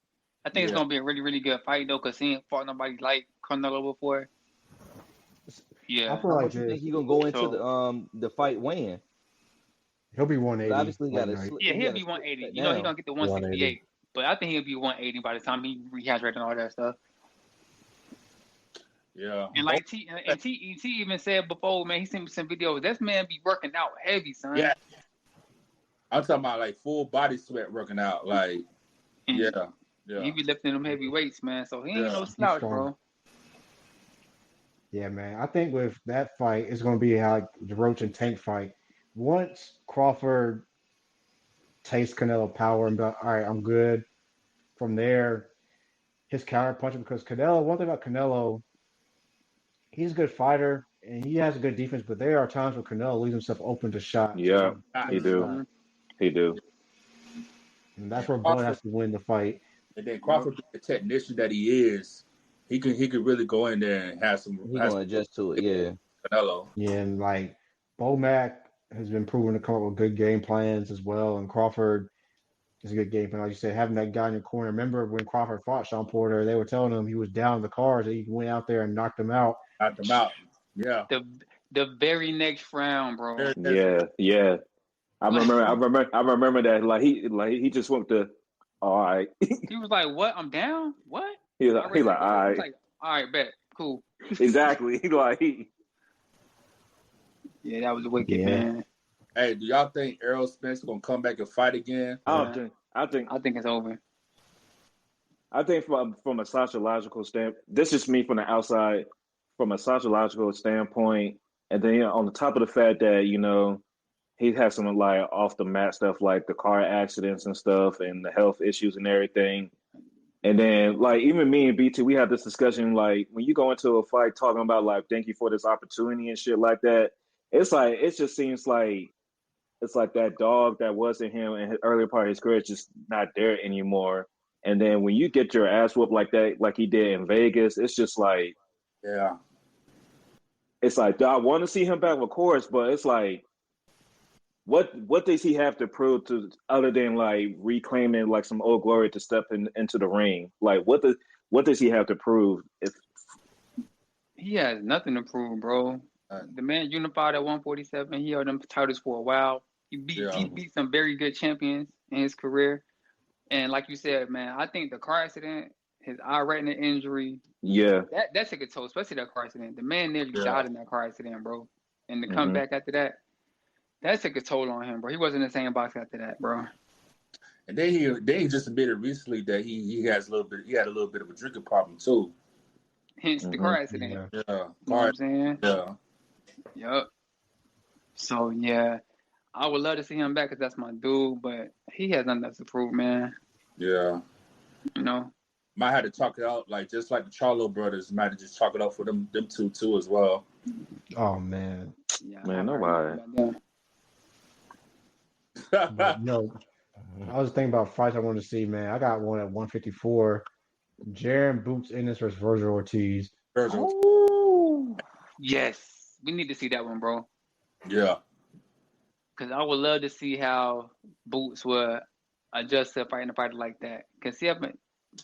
I think it's gonna be a really, really good fight though, cause he ain't fought nobody like Canelo before. Yeah. I feel How like much you think this. he gonna go into So the fight weighing? He'll be 'Cause 180. obviously he got Fight to night. yeah, he he'll got to be slip 180. that You know, he down. gonna get to 180. 168. But I think he'll be 180 by the time he rehydrated and all that stuff. Yeah. And like T even said before, man, he sent me some videos. This man be working out heavy, son. Yeah. I'm talking about like full body sweat working out. Like, And yeah. he be lifting them heavy weights, man. So he ain't no He's slouch, strong. bro. Yeah, man. I think with that fight, it's going to be like the Roach and Tank fight. Once Crawford tastes Canelo power and be like, all right, I'm good. From there, his counter punching, because Canelo, one thing about Canelo, he's a good fighter and he has a good defense, but there are times where Canelo leaves himself open to shots. Yeah, he do. Mhm. He do. And that's And where Bud has to win the fight. And then Crawford, the technician that he is, he could really go in there and have some He gonna adjust to it, yeah. Canelo. Yeah, and like Bomac has been proven to come up with good game plans as well, and Crawford is a good game plan. Like you said, having that guy in the corner. Remember when Crawford fought Sean Porter, they were telling him he was down in the cars, and he went out there and knocked him out. Knocked him out. Yeah. The very next round, bro. Yeah. I remember that. Like he just went to, all right. He was like, "What? I'm down. What?" He I like, read all that. I was right. like, "All right, bet, cool." Exactly. Yeah, that was wicked, Yeah. man. Hey, do y'all think Errol Spence gonna come back and fight again? I Yeah. think I think it's over. from a sociological standpoint, this is me from the outside, from a sociological standpoint, and then on the top of the fact that he has some like off the mat stuff like the car accidents and stuff and the health issues and everything. And then like even me and BT, we had this discussion like when you go into a fight talking about like thank you for this opportunity and shit like that. It's like it just seems like it's like that dog that was in him in his earlier part of his career is just not there anymore. And then when you get your ass whooped like that, like he did in Vegas, it's just like Yeah. it's like I want to see him back, of course, but it's like what does he have to prove to other than like reclaiming like some old glory to step into the ring? Like what does he have to prove? If He has nothing to prove, bro. The man unified at 147. He held them titles for a while. He beat some very good champions in his career. And like you said, man, I think the car accident, his eye retina injury, yeah, that took a toll, especially that car accident. The man nearly died in that car accident, bro. And the Mhm. comeback after that took a toll on him, bro. He wasn't in the same box after that, bro. And then he just admitted recently that he had a little bit of a drinking problem too. Hence the car accident. Yeah. Yeah. You know what I'm saying? Yeah. Yep. So yeah, I would love to see him back because that's my dude, but he has nothing else to prove, man. Yeah. You know. Might have to talk it out, like just like the Charlo brothers might have just talk it out for them two too as well. Oh man. Yeah. Man, I've heard nobody. about them. But, I was thinking about fights I wanted to see, man. I got one at 154. Jaron Boots Ennis versus Virgil Ortiz. Virgil. Oh, yes. We need to see that one, bro. Yeah. Because I would love to see how Boots would adjust to fighting a fighter like that. Because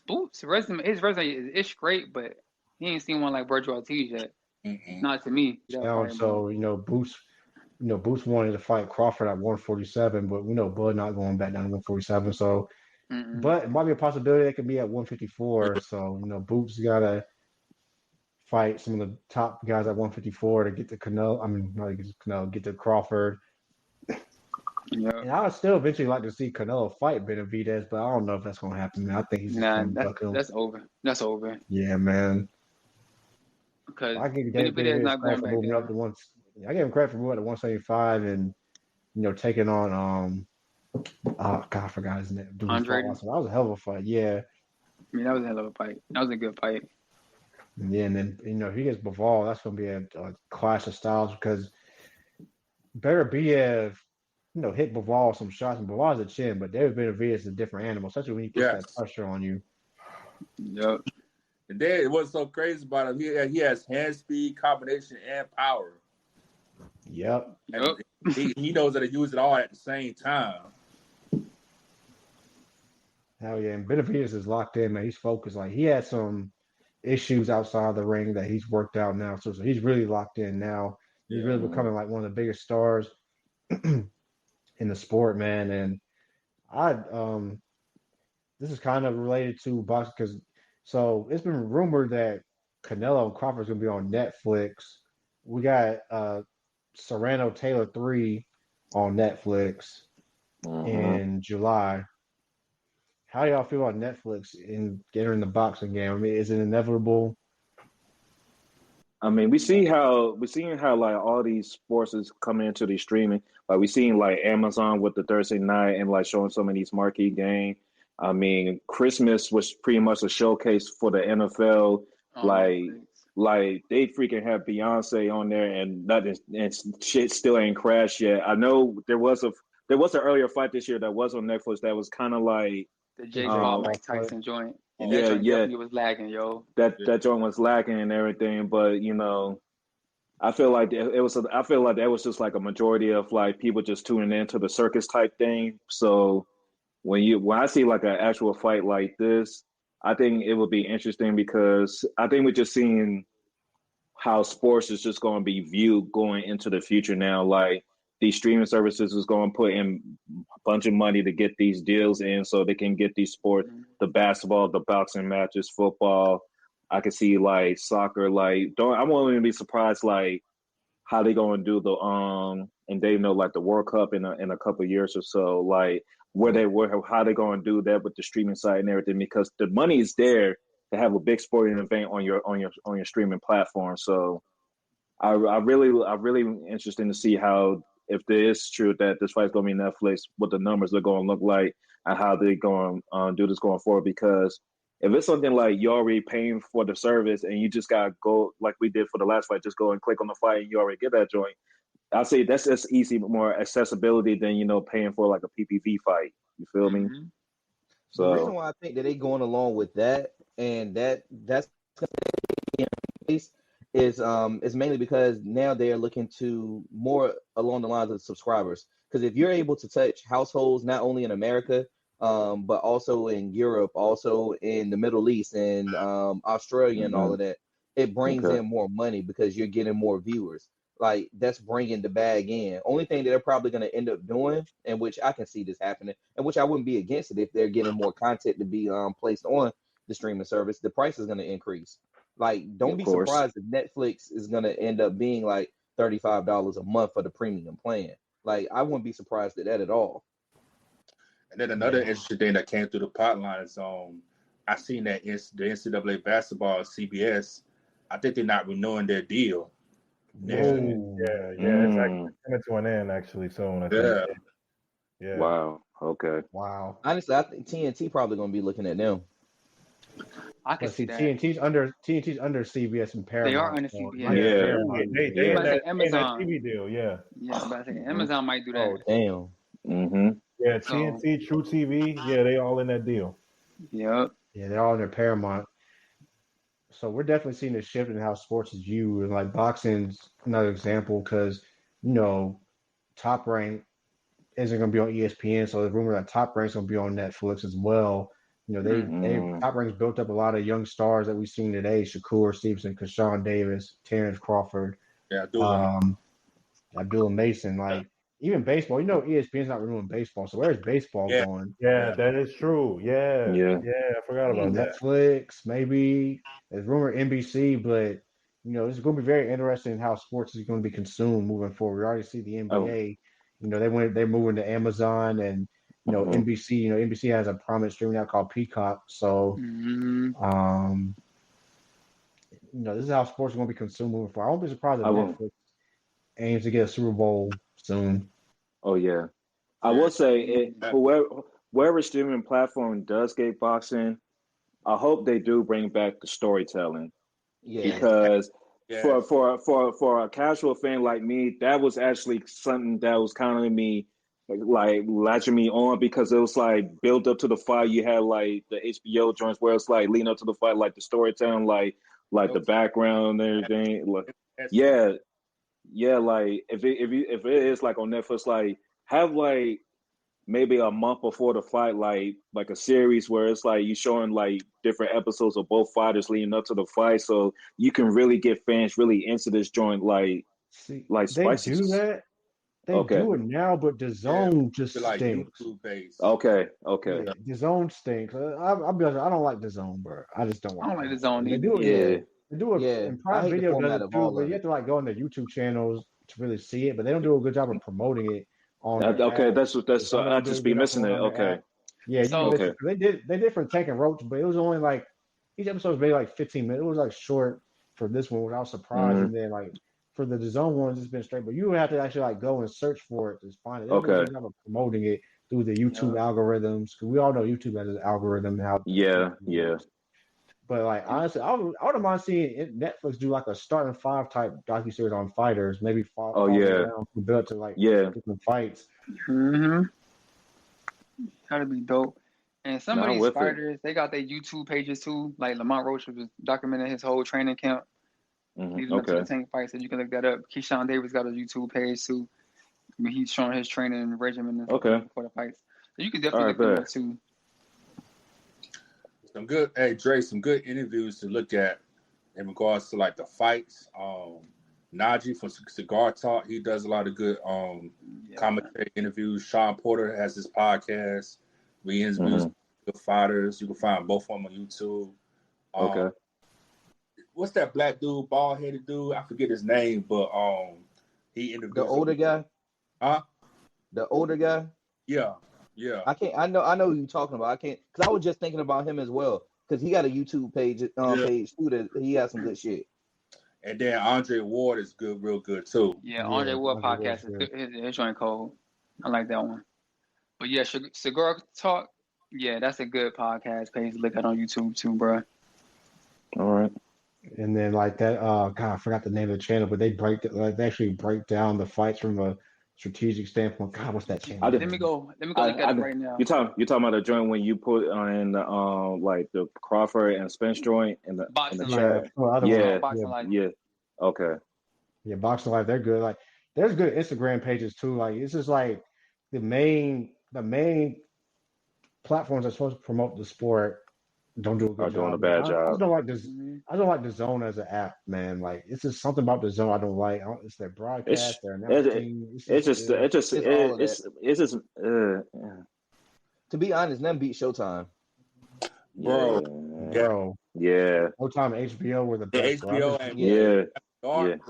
Boots' resume, his resume is great, but he ain't seen one like Virgil Ortiz yet. Mm-mm. Not to me. That fight, bro. So Boots wanted to fight Crawford at 147, but we know Bud not going back down to 147. So, Mm-mm. but it might be a possibility it could be at 154. So Boots gotta fight some of the top guys at 154 to get to Canelo. I mean, not to get to Canelo, get to Crawford. Yeah. And I would still eventually like to see Canelo fight Benavidez, but I don't know if that's going to happen, man. I think he's just Nah, going to duck him. that's over. That's over. Yeah, man. Because I give Benavidez not going credit for back moving down. up to one. I give him credit for moving up to 175 and taking on oh God, I forgot his name. Dude, Andre. that was a hell of a fight. Yeah. I mean, that was a hell of a fight. That was a good fight. Yeah, and then if he gets Bivol, that's going to be a clash of styles because Beterbiev, hit Bivol some shots, and Bivol's a chin, but David Benavidez is a different animal, especially when he puts that pressure on you. Yep. And then what's so crazy about him, he has hand speed, combination, and power. Yep. And he knows how to use it all at the same time. Hell yeah, and Benavidez is locked in, man. He's focused. Like he had some issues outside the ring that he's worked out now, so he's really locked in now. He's really becoming like one of the biggest stars in the sport, man. And this is kind of related to boxing because it's been rumored that Canelo and Crawford is going to be on Netflix. We got Serrano Taylor 3 on Netflix in July. How do y'all feel about Netflix in entering the boxing game? I mean, is it inevitable? I mean, we're seeing how like all these sports is coming into the streaming. Like we seen like Amazon with the Thursday night and like showing some of these marquee games. I mean, Christmas was pretty much a showcase for the NFL. Like they freaking have Beyonce on there and nothing and shit still ain't crashed yet. I know there was an earlier fight this year that was on Netflix that was kind of like the Jake Paul Mike Tyson joint. And that joint definitely was lagging, yo. That joint was lacking and everything, but I feel like that was just like a majority of like people just tuning into the circus type thing. So when I see like an actual fight like this, I think it would be interesting because I think we're just seeing how sports is just going to be viewed going into the future now. Like these streaming services is going to put in a bunch of money to get these deals in so they can get these sports, the basketball, the boxing matches, football. I can see like soccer, like I won't even be surprised like how they going to do the and they know like the World Cup in a couple of years or so, like how they going to do that with the streaming site and everything because the money is there to have a big sporting event on your streaming platform. So I really interested to see how if it is true that this fight's going to be Netflix, what the numbers are going to look like and how they're going to do this going forward. Because if it's something like you're already paying for the service and you just got to go like we did for the last fight, just go and click on the fight and you already get that joint. I'd say that's just easy, more accessibility than, paying for like a PPV fight. You feel me? So the reason why I think that they going along with that and that's is mainly because now they're looking to more along the lines of subscribers. Because if you're able to touch households not only in America, but also in Europe, also in the Middle East and Australia and all of that, it brings in more money because you're getting more viewers. Like that's bringing the bag in. Only thing that they're probably going to end up doing, and which I can see this happening, and which I wouldn't be against it if they're getting more content to be placed on the streaming service, the price is going to increase. Like, don't be surprised if Netflix is going to end up being like $35 a month for the premium plan. Like, I wouldn't be surprised at that at all. And then another interesting thing that came through the pipeline is I seen that the NCAA basketball CBS, I think they're not renewing their deal. Yeah, it's actually coming to an end actually soon. I think. Yeah. Wow. Okay. Wow. Honestly, I think TNT probably going to be looking at them. I can see that. TNT's under CBS and Paramount. They are under CBS. They in that Amazon TV deal. Yeah. Yeah, but I think Amazon might do that. Oh damn. Mm-hmm. Yeah, TNT, True TV. Yeah, they all in that deal. Yep. Yeah, they're all in their Paramount. So we're definitely seeing a shift in how sports is viewed. And like boxing's another example because, you know, Top Rank isn't going to be on ESPN. So the rumor that Top Rank's going to be on Netflix as well. You know, they Top Rank's built up a lot of young stars that we've seen today: Shakur Stevenson, Keshawn Davis, Terrence Crawford, Yeah, Abdullah Mason. Like even baseball, you know, ESPN's not renewing baseball. So where's baseball yeah, going? Yeah, that is true. Yeah, Yeah. I forgot about that. Netflix, maybe. There's rumor NBC, but you know, it's going to be very interesting how sports is going to be consumed moving forward. We already see the Oh. NBA. You know, they're moving to Amazon and you know NBC. You know, NBC has a prominent streaming now called Peacock. So, you know, this is how sports is going to be consumed moving forward. I won't be surprised if I won't. Netflix aims to get a Super Bowl soon. Oh yeah. I will say wherever streaming platform does get boxing, I hope they do bring back the storytelling. Yeah. Because yeah. for a casual fan like me, that was actually something that was kind of me like latching me on because it was like built up to the fight. You had like the HBO joints where it's like leading up to the fight, like the storytelling, like the background and everything. Like, yeah, like if it is like on Netflix, like have like maybe a month before the fight, like a series where it's like you showing like different episodes of both fighters leading up to the fight, so you can really get fans really into this joint, like See, they spicy. do that. They do it now, but the zone just like stinks. YouTube based. Okay. Yeah, the zone stinks. I'll be honest, I don't like the zone, bro. I just don't I don't like like the it. zone They either. do it. Yeah. They do it. Yeah, And I Prime hate the Video does format it of too, all but of you it. have to like go on the YouTube channels to really see it. But they don't do a good job of promoting it on their Okay, app. that's Some of I them do a just be good job missing it. promoting on their Okay. app. Yeah, you be So missing. Okay. They did for Tank and Roach, but it was only like each episode was maybe like 15 minutes. It was like short for this one, which I was surprised. And then like for the zone ones, it's been straight. But you have to actually like go and search for it to find it. They don't do a Okay. good job of promoting it through the YouTube algorithms, because we all know YouTube has an algorithm how Yeah. But like honestly, I wouldn't mind seeing Netflix do like a starting five type docuseries on fighters, maybe Oh follow yeah. down from build to like Yeah. different fights. That'd be dope. And some of I'm these with it. fighters, they got their YouTube pages too. Like Lamont Roach was documenting his whole training camp leading up to the Okay. Tank fight, so you can look that up. Keyshawn Davis got a YouTube page too. I mean, he's showing his training regimen and stuff Okay. before the fights. So you can All definitely right, look them bet. up too. Some good, hey Dre, some good interviews to look at in regards to like the fights. Najee from Cigar Talk, he does a lot of good commentary interviews. Sean Porter has his podcast. We interviews good fighters. You can find both of them on YouTube. Okay. What's that black dude, bald headed dude? I forget his name, but he interviews The older guy. Huh? The older guy. Yeah. I know who you're talking about. I can't because I was just thinking about him as well because he got a YouTube page page too that he has some good shit. And then Andre Ward is good, real good too. Yeah, Andre Ward podcast is good. His joint cold. I like that one. But yeah, Cigar Talk. Yeah, that's a good podcast page to look at on YouTube too, bro. All right. And then like that, God, I forgot the name of the channel, but they they actually break down the fights from a strategic standpoint. God, what's that channel? Let me go look at it right now. You talking about the joint when you put in like the Crawford and Spence joint in the Boxing chat? Yeah. Okay. Yeah, Boxing Life, they're good. Like, there's good Instagram pages too. Like, it's just like the main platforms that are supposed to promote the sport don't do a good job. Doing a bad job. I just don't like this. I don't like the Zone as an app, man. Like, it's just something about the Zone I don't like. It's their broadcast, their announcing. It's just. To be honest, nothing beat Showtime. Bro. Yeah. Showtime and HBO were the best. HBO and yeah.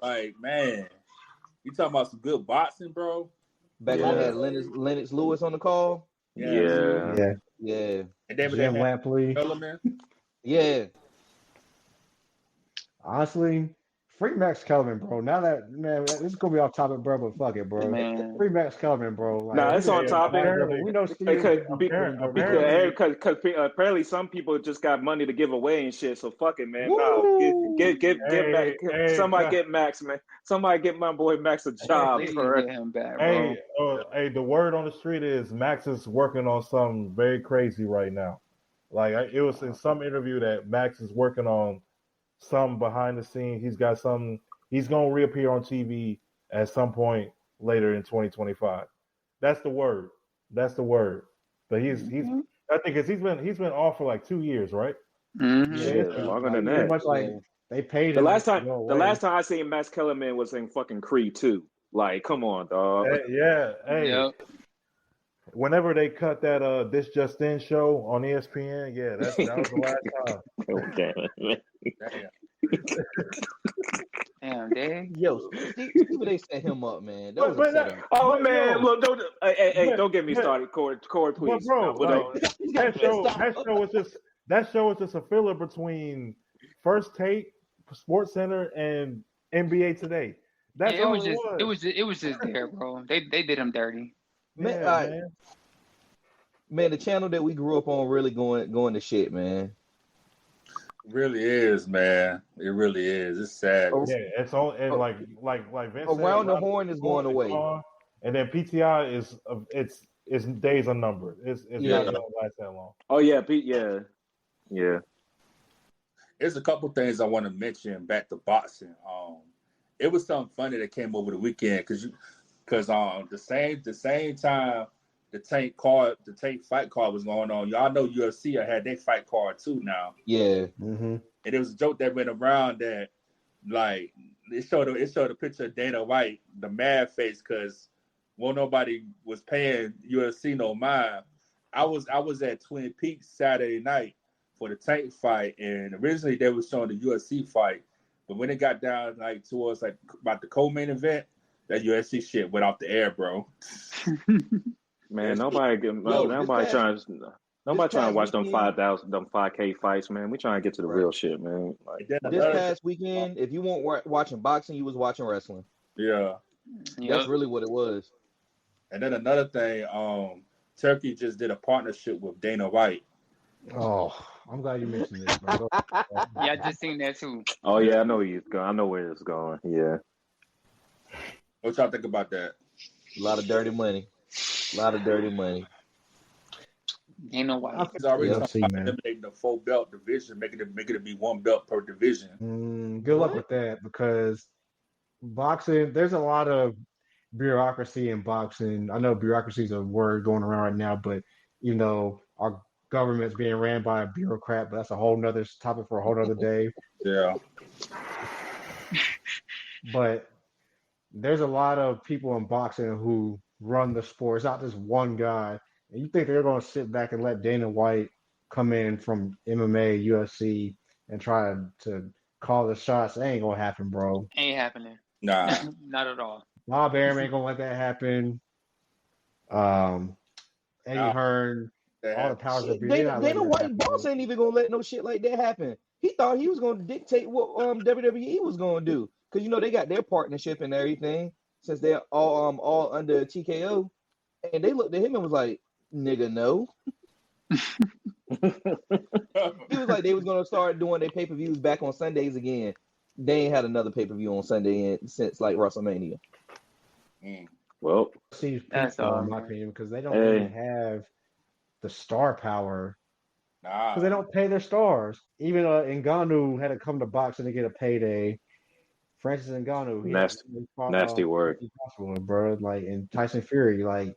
Like, man, you talking about some good boxing, bro? Back when they had Lennox Lewis on the call. Yeah. And then Jim Lampley. Yeah. Honestly, free Max Kellerman, bro. Now that, man, this is gonna be off topic, bro, but fuck it, bro. Man. Free Max Kellerman, bro. Like, nah, it's on topic. We know because apparently some people just got money to give away and shit. So fuck it, man. Nah, get back. Somebody get Max, man. Somebody get my boy Max a job. Get him back, bro. Hey, the word on the street is Max is working on something very crazy right now. Like it was in some interview that Max is working on some behind the scenes. He's got some. He's gonna reappear on TV at some point later in 2025. That's the word. That's the word. But he's. I think he's been off for like 2 years, right? Mm-hmm. Yeah, Shit, it's longer than pretty that. much like Yeah. they paid The him last to time, go the away. last time I seen Max Kellerman was in fucking Creed 2. Like, come on, dog. Yeah. Hey, Yep. whenever they cut that This Just In show on ESPN, yeah, that was the last time. God damn it. Damn. Damn, Dave. Yo, see what they set him up, man. That was a But setup. Oh but man, yo, look, hey, don't get me but started, Corey, but please. bro, No, like no. He got pissed off. that show was just a filler between First Take, Sports Center, and NBA Today. That's Yeah, it all was it just was. it was just there, bro. They did him dirty. Man, Yeah, all right. man. Man, the channel that we grew up on really going to shit, man. Really is, man. It really is. It's sad. Oh, Yeah, it's all and oh, like Vince said, Around the Around Horn is going away. gone, and then PTI is it's days unnumbered. It's Yeah. not gonna last that long. Oh yeah, Pete. Yeah. There's a couple things I want to mention back to boxing. It was something funny that came over the weekend because the same time the tank fight card was going on. Y'all know UFC had their fight card too now. Yeah. Mm-hmm. And it was a joke that went around that like it showed a picture of Dana White, the mad face, because nobody was paying UFC no mind. I was at Twin Peaks Saturday night for the tank fight, and originally they were showing the UFC fight, but when it got down like towards like about the co-main event, that UFC shit went off the air, bro. Man, nobody trying to watch them weekend- 5,000, them 5K fights, man. We trying to get to the Right. real shit, man. Like, This past weekend, if you weren't watching boxing, you was watching wrestling. Yeah. That's really what it was. And then another thing, Turkey just did a partnership with Dana White. Oh, I'm glad you mentioned this. Man. Yeah, I just seen that too. oh yeah, I know he's going. I know where it's going. Yeah. What y'all think about that? A lot of dirty money. Ain't no why. He's already Yeah, talking about man. eliminating the 4-belt division, making it be 1 belt per division. Good luck with that because boxing, there's a lot of bureaucracy in boxing. I know bureaucracy is a word going around right now, but our government's being ran by a bureaucrat, but that's a whole nother topic for a whole nother day. Yeah. But there's a lot of people in boxing who run the sport. It's not just one guy. And you think they're going to sit back and let Dana White come in from MMA, UFC, and try to call the shots? That ain't going to happen, bro. Ain't happening. Nah. Not at all. Bob Arum ain't going to let that happen. Eddie Hearn, all the powers that be. Dana White boss ain't even gonna let no shit like that happen. He thought he was gonna dictate what WWE was gonna do because they got their partnership and everything since they're all under TKO, and they looked at him and was like, "Nigga, no." He was like they was gonna start doing their pay-per-views back on Sundays again. They ain't had another pay-per-view on Sunday since like WrestleMania. Well, That's all, in my man. opinion, because they don't even have the star power. Because they don't pay their stars. Even Ngannou had to come to boxing to get a payday. Francis Ngannou, nasty word, bro. Like and Tyson Fury, like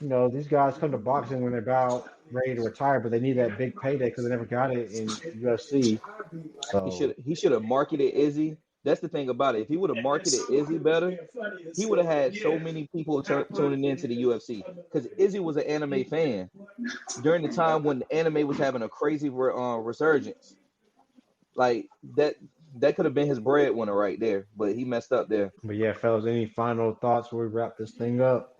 these guys come to boxing when they're about ready to retire, but they need that big payday because they never got it in UFC. So He should have marketed Izzy. That's the thing about it. If he would have marketed Izzy better, he would have had so many people tuning into the UFC. Because Izzy was an anime fan during the time when anime was having a crazy resurgence. Like that could have been his breadwinner right there, but he messed up there. But yeah, fellas, any final thoughts before we wrap this thing up?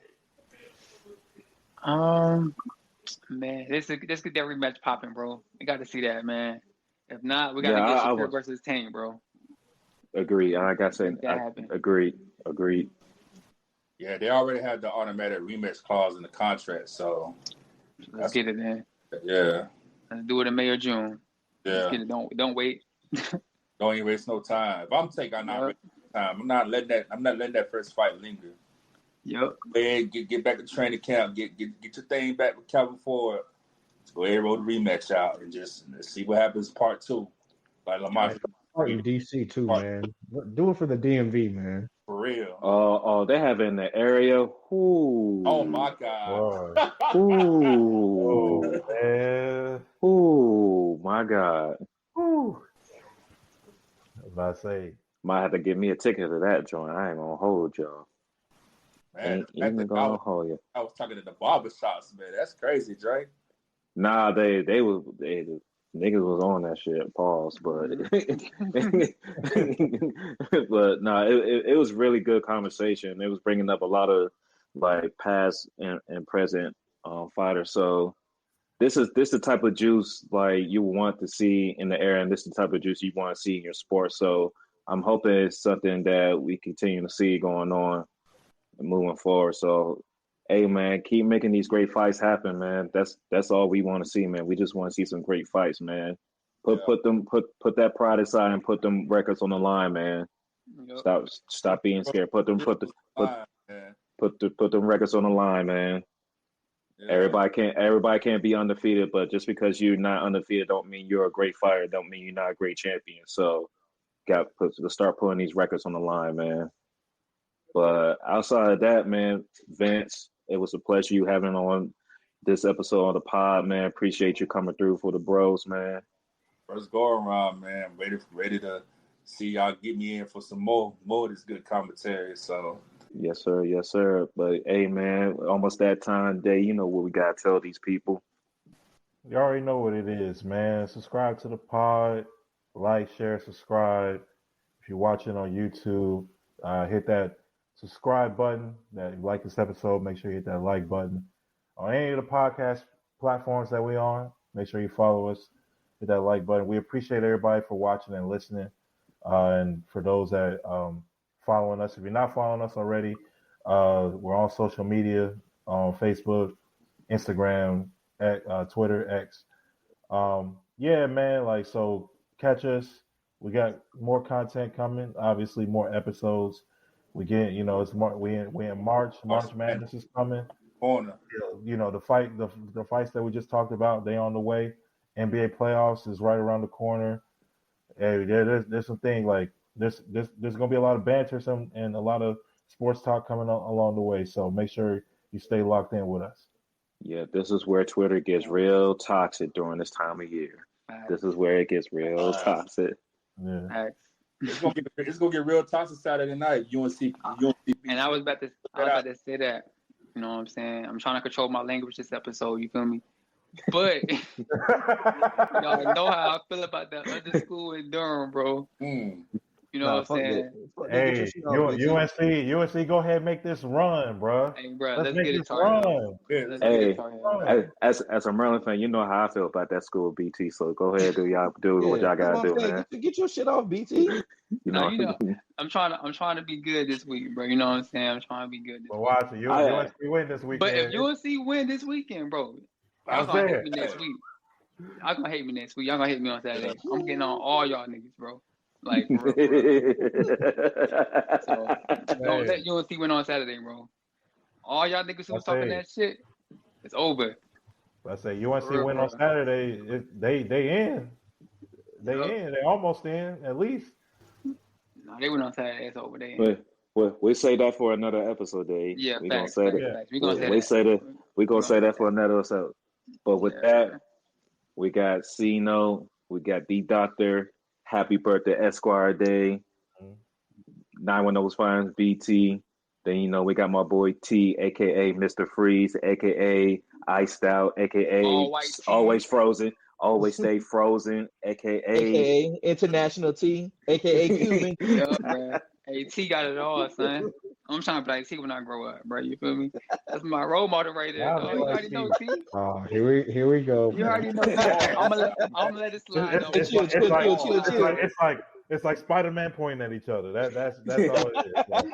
Man, this could get that rematch popping, bro. We got to see that, man. If not, we got to get Shakur versus Tank, bro. Agreed. I got to say, agreed. Yeah, they already had the automatic rematch clause in the contract, so let's get it in. Yeah, let's do it in May or June. Yeah, let's get it. Don't wait. Don't even waste no time. If I'm taking, I'm not wasting time. I'm not letting that first fight linger. Yep. Man, get back to training camp. Get your thing back with Calvin Ford. Let's go ahead and roll the rematch out and just let's see what happens part 2. Like Lamont, Part in DC too, man. Do it for the DMV, man. for real. Oh, they have it in the area. Ooh. Oh my God. Ooh. Oh man. Ooh, my God. Whew. I was about to say. Might have to give me a ticket to that joint. I ain't gonna hold y'all. Man, Ain't even gonna hold you. I was talking to the barbershops, man. That's crazy, Drake. Nah, they the niggas was on that shit. Pause, but but nah, it was really good conversation. It was bringing up a lot of like past and present fighters. So this the type of juice like you want to see in the air, and this is the type of juice you want to see in your sport. So I'm hoping it's something that we continue to see going on and moving forward. So hey man, keep making these great fights happen, man. That's all we want to see, man. We just want to see some great fights, man. Put that pride aside and put them records on the line, man. Yep. Stop being scared. Put them records on the line, man. Yeah. Everybody can't be undefeated, but just because you're not undefeated don't mean you're a great fighter, don't mean you're not a great champion. So got to start putting these records on the line, man. But outside of that, man, Vince, it was a pleasure you having on this episode of the pod, man. Appreciate you coming through for the bros, man. First go around, man. Ready to see y'all get me in for some more of this good commentary. So yes, sir. But hey, man, almost that time of day. You know what we gotta tell these people. You already know what it is, man. Subscribe to the pod, like, share, subscribe. If you're watching on YouTube, hit that subscribe button. That you like this episode, make sure you hit that like button. On any of the podcast platforms that we're on, make sure you follow us. Hit that like button. We appreciate everybody for watching and listening. And for those that following us, if you're not following us already, we're on social media, on Facebook, Instagram, Twitter, X. Yeah, man. Like, so catch us. We got more content coming. Obviously, more episodes. We get, it's we in March. March Madness is coming. Corner. The fights that we just talked about, they on the way. NBA playoffs is right around the corner. Hey, there's some things like there's gonna be a lot of banter, and a lot of sports talk coming along the way. So make sure you stay locked in with us. Yeah, this is where Twitter gets real toxic during this time of year. This is where it gets real toxic. Yeah. It's gonna get real toxic Saturday night. UNC. And I was about to say that. You know what I'm saying? I'm trying to control my language this episode. You feel me? But y'all know how I feel about that other school in Durham, bro. You know what I'm saying? Hey, UNC, go ahead and make this run, bro. Hey, bro, let's get it run. Hey, as a Maryland fan, you know how I feel about that school, BT. So go ahead, do what y'all gotta do, man. Get your shit off, BT. I'm trying to be good this week, bro. You know what I'm saying? I'm trying to be good. But watch it. UNC win this weekend. But if UNC win this weekend, bro, y'all gonna hate me next week. Y'all gonna hate me next week. Y'all gonna hate me on Saturday. I'm getting on all y'all niggas, bro. Like, for real. So don't let UNC win on Saturday, bro. All y'all niggas who was talking that shit, it's over. I say UNC win on Saturday. They in. They almost in at least. No, they went on Saturday. It's over. They in. We say that for another episode, Dave. Yeah, we facts, gonna say that. We gonna say that for another episode. But with that, we got C-No, we got the Doctor. Happy birthday, Esquire Day. 910 was fine, BT. Then we got my boy T, aka Mr. Freeze, aka Iced Out, aka Always Frozen, always stay frozen, aka International T, aka Cuban. Yup, man. Hey, T got it all, son. I'm trying to be like T when I grow up, bro. You feel me? That's my role model right there. Dog. You already know T. Oh, here we go. You already know. I'm gonna let it slide. It's like Spider-Man pointing at each other. That's all it is. Like.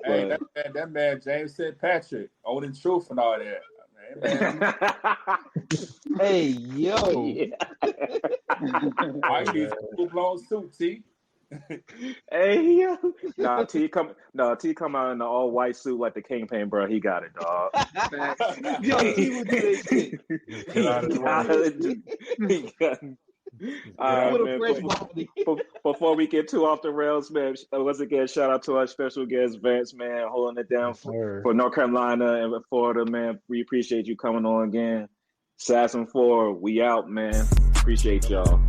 Hey, that man James said Patrick, old and truth and all that. Man. Hey yo. I need a full blown suit, T. Hey, yo. T come out in the all white suit like the Kingpin, bro. He got it, dog. Yo, T would do this shit. Get out of his way. He got it. All right, With a man. fresh body. Before we get too off the rails, man, once again, shout out to our special guest, Vince, man, holding it down Yes, sir. for North Carolina and Florida, man. We appreciate you coming on again. Assassin 4, we out, man. Appreciate y'all.